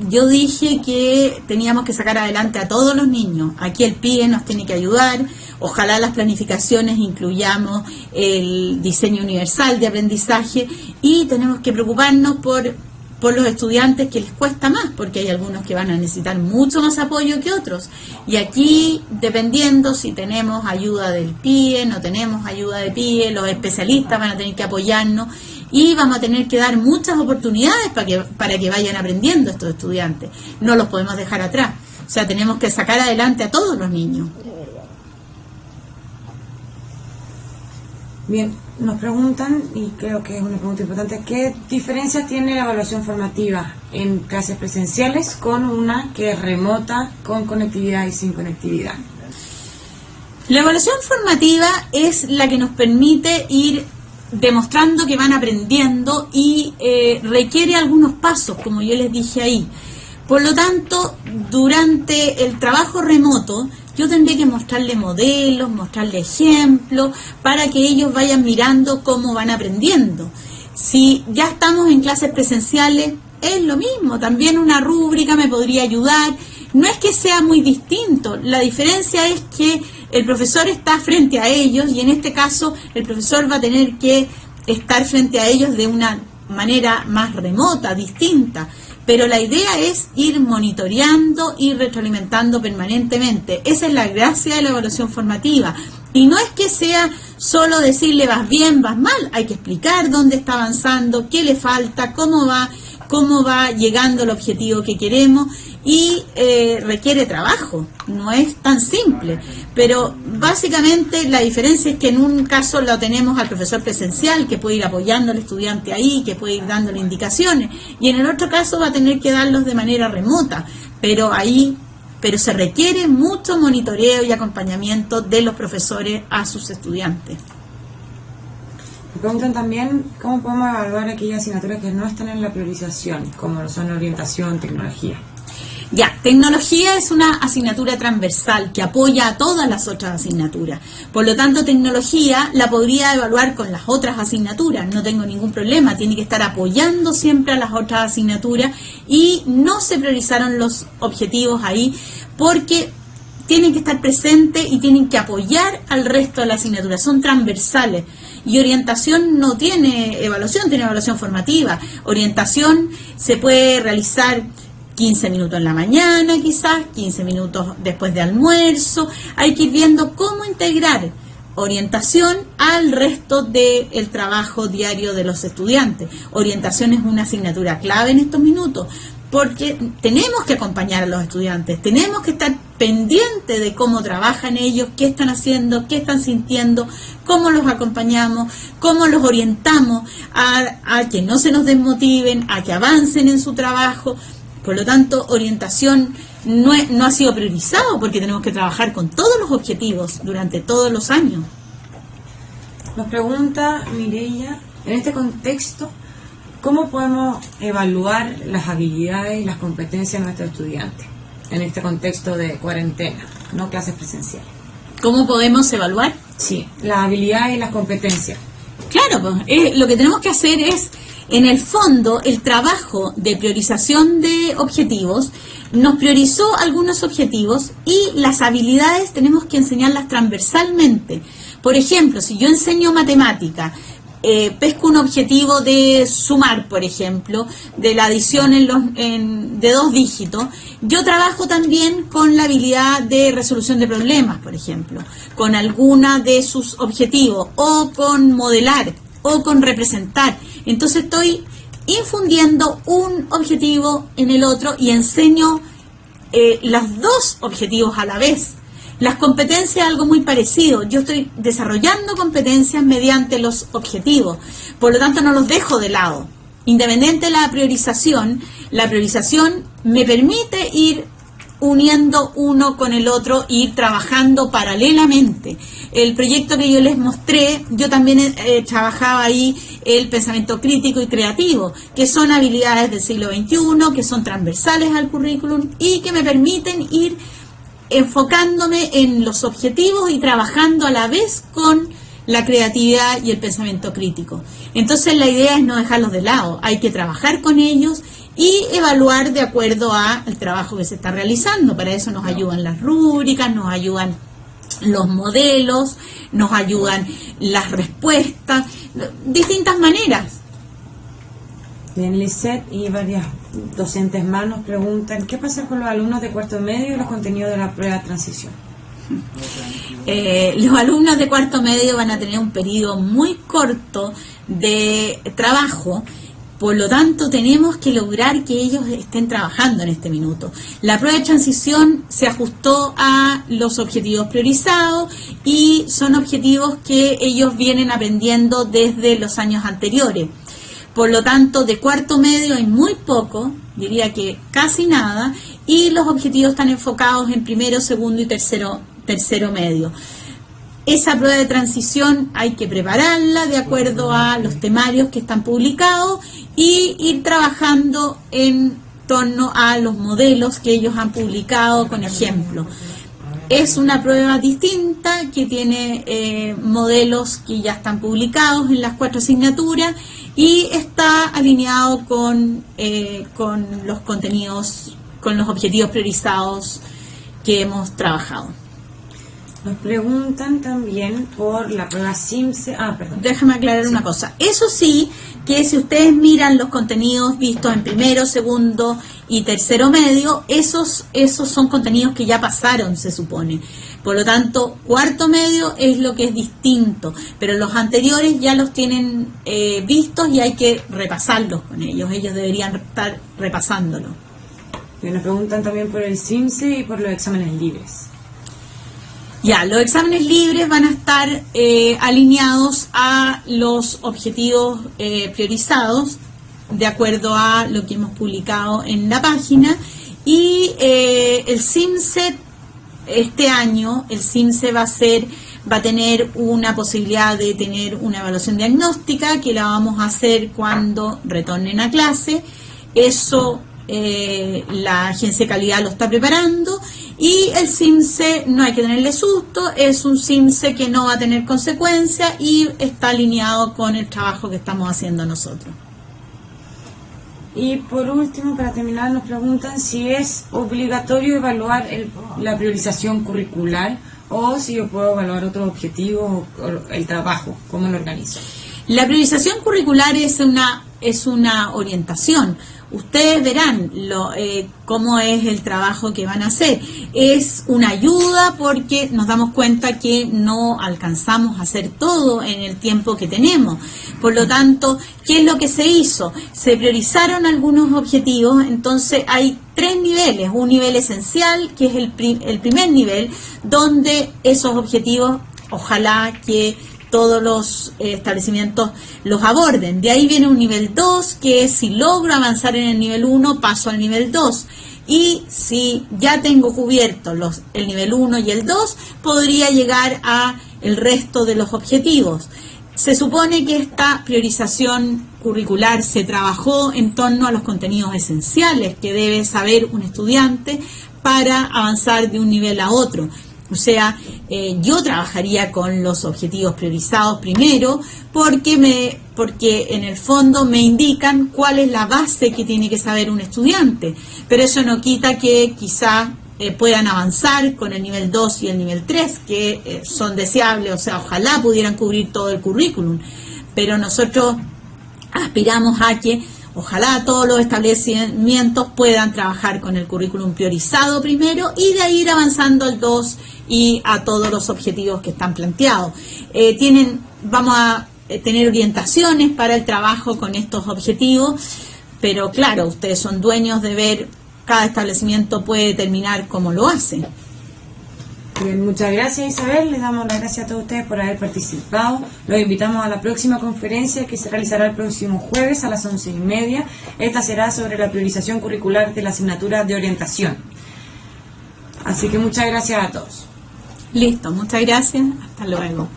yo dije que teníamos que sacar adelante a todos los niños. Aquí el PIE nos tiene que ayudar. Ojalá las planificaciones incluyamos el diseño universal de aprendizaje y tenemos que preocuparnos por los estudiantes que les cuesta más, porque hay algunos que van a necesitar mucho más apoyo que otros. Y aquí, dependiendo si tenemos ayuda del PIE, no tenemos ayuda de PIE, los especialistas van a tener que apoyarnos y vamos a tener que dar muchas oportunidades para que vayan aprendiendo estos estudiantes. No los podemos dejar atrás. O sea, tenemos que sacar adelante a todos los niños. Bien, nos preguntan, y creo que es una pregunta importante, ¿qué diferencias tiene la evaluación formativa en clases presenciales con una que es remota, con conectividad y sin conectividad? La evaluación formativa es la que nos permite ir demostrando que van aprendiendo y requiere algunos pasos, como yo les dije ahí. Por lo tanto, durante el trabajo remoto, yo tendré que mostrarle modelos, mostrarle ejemplos, para que ellos vayan mirando cómo van aprendiendo. Si ya estamos en clases presenciales, es lo mismo, también una rúbrica me podría ayudar. No es que sea muy distinto, la diferencia es que el profesor está frente a ellos y en este caso el profesor va a tener que estar frente a ellos de una manera más remota, distinta. Pero la idea es ir monitoreando y retroalimentando permanentemente. Esa es la gracia de la evaluación formativa. Y no es que sea solo decirle vas bien, vas mal. Hay que explicar dónde está avanzando, qué le falta, cómo va llegando al objetivo que queremos. Y requiere trabajo, no es tan simple, pero básicamente la diferencia es que en un caso lo tenemos al profesor presencial, que puede ir apoyando al estudiante ahí, que puede ir dándole indicaciones, y en el otro caso va a tener que darlos de manera remota, pero se requiere mucho monitoreo y acompañamiento de los profesores a sus estudiantes. Me preguntan también cómo podemos evaluar aquellas asignaturas que no están en la priorización, como son orientación, tecnología. Ya, tecnología es una asignatura transversal que apoya a todas las otras asignaturas. Por lo tanto, tecnología la podría evaluar con las otras asignaturas, no tengo ningún problema. Tiene que estar apoyando siempre a las otras asignaturas y no se priorizaron los objetivos ahí porque tienen que estar presentes y tienen que apoyar al resto de la asignatura. Son transversales. Y orientación no tiene evaluación, tiene evaluación formativa. Orientación se puede realizar 15 minutos en la mañana quizás, 15 minutos después de almuerzo. Hay que ir viendo cómo integrar orientación al resto del trabajo diario de los estudiantes. Orientación es una asignatura clave en estos minutos porque tenemos que acompañar a los estudiantes, tenemos que estar pendientes de cómo trabajan ellos, qué están haciendo, qué están sintiendo, cómo los acompañamos, cómo los orientamos a que no se nos desmotiven, a que avancen en su trabajo. Por lo tanto, orientación no ha sido priorizado porque tenemos que trabajar con todos los objetivos durante todos los años. Nos pregunta Mireia, en este contexto, ¿cómo podemos evaluar las habilidades y las competencias de nuestros estudiantes en este contexto de cuarentena, no clases presenciales? ¿Cómo podemos evaluar? Sí, las habilidades y las competencias. Claro, pues, lo que tenemos que hacer es, en el fondo, el trabajo de priorización de objetivos nos priorizó algunos objetivos y las habilidades tenemos que enseñarlas transversalmente. Por ejemplo, si yo enseño matemática, pesco un objetivo de sumar, por ejemplo, de la adición de 2 dígitos, yo trabajo también con la habilidad de resolución de problemas, por ejemplo, con alguna de sus objetivos, o con modelar, o con representar. Entonces estoy infundiendo un objetivo en el otro y enseño los 2 objetivos a la vez. Las competencias es algo muy parecido. Yo estoy desarrollando competencias mediante los objetivos. Por lo tanto, no los dejo de lado. Independiente de la priorización me permite ir uniendo uno con el otro e ir trabajando paralelamente. El proyecto que yo les mostré, yo también trabajaba ahí el pensamiento crítico y creativo, que son habilidades del siglo XXI, que son transversales al currículum y que me permiten ir enfocándome en los objetivos y trabajando a la vez con la creatividad y el pensamiento crítico. Entonces la idea es no dejarlos de lado, hay que trabajar con ellos y evaluar de acuerdo al trabajo que se está realizando. Para eso nos ayudan las rúbricas, nos ayudan los modelos, nos ayudan las respuestas, distintas maneras. Bien, Lisette y varias docentes más nos preguntan ¿qué pasa con los alumnos de cuarto medio y los contenidos de la prueba de transición? Los alumnos de cuarto medio van a tener un periodo muy corto de trabajo. Por lo tanto, tenemos que lograr que ellos estén trabajando en este minuto. La prueba de transición se ajustó a los objetivos priorizados y son objetivos que ellos vienen aprendiendo desde los años anteriores. Por lo tanto, de cuarto medio hay muy poco, diría que casi nada, y los objetivos están enfocados en primero, segundo y tercero medio. Esa prueba de transición hay que prepararla de acuerdo a los temarios que están publicados y ir trabajando en torno a los modelos que ellos han publicado con ejemplos. Es una prueba distinta que tiene modelos que ya están publicados en las 4 asignaturas y está alineado con los contenidos, con los objetivos priorizados que hemos trabajado. Nos preguntan también por la prueba SIMSE. Déjame aclarar una cosa. Eso sí, que si ustedes miran los contenidos vistos en primero, segundo y tercero medio, esos son contenidos que ya pasaron, se supone. Por lo tanto, cuarto medio es lo que es distinto, pero los anteriores ya los tienen vistos y hay que repasarlos con ellos. Ellos deberían estar repasándolo. Y nos preguntan también por el SIMSE y por los exámenes libres. Ya, los exámenes libres van a estar alineados a los objetivos priorizados de acuerdo a lo que hemos publicado en la página y el SIMSE este año, el SIMSE va a tener una posibilidad de tener una evaluación diagnóstica que la vamos a hacer cuando retornen a clase. Eso la agencia de calidad lo está preparando y el SIMSE no hay que tenerle susto, es un SIMSE que no va a tener consecuencias y está alineado con el trabajo que estamos haciendo nosotros. Y por último, para terminar, nos preguntan si es obligatorio evaluar la priorización curricular o si yo puedo evaluar otros objetivos o el trabajo, cómo lo organizo. La priorización curricular es una orientación. Ustedes verán cómo es el trabajo que van a hacer. Es una ayuda porque nos damos cuenta que no alcanzamos a hacer todo en el tiempo que tenemos. Por lo tanto, ¿qué es lo que se hizo? Se priorizaron algunos objetivos, entonces hay 3 niveles. Un nivel esencial, que es el primer nivel, donde esos objetivos, ojalá que todos los establecimientos los aborden. De ahí viene un nivel 2, que es si logro avanzar en el nivel 1, paso al nivel 2. Y si ya tengo cubierto el nivel 1 y el 2, podría llegar a el resto de los objetivos. Se supone que esta priorización curricular se trabajó en torno a los contenidos esenciales que debe saber un estudiante para avanzar de un nivel a otro. O sea, yo trabajaría con los objetivos priorizados primero porque en el fondo me indican cuál es la base que tiene que saber un estudiante. Pero eso no quita que quizá puedan avanzar con el nivel 2 y el nivel 3, que son deseables, o sea, ojalá pudieran cubrir todo el currículum. Pero nosotros aspiramos a que ojalá todos los establecimientos puedan trabajar con el currículum priorizado primero y de ahí ir avanzando al 2 y a todos los objetivos que están planteados. Vamos a tener orientaciones para el trabajo con estos objetivos, pero claro, ustedes son dueños de ver, cada establecimiento puede determinar cómo lo hace. Bien, muchas gracias Isabel, les damos las gracias a todos ustedes por haber participado. Los invitamos a la próxima conferencia que se realizará el próximo jueves a las 11:30. Esta será sobre la priorización curricular de la asignatura de orientación. Así que muchas gracias a todos. Listo, muchas gracias, hasta luego.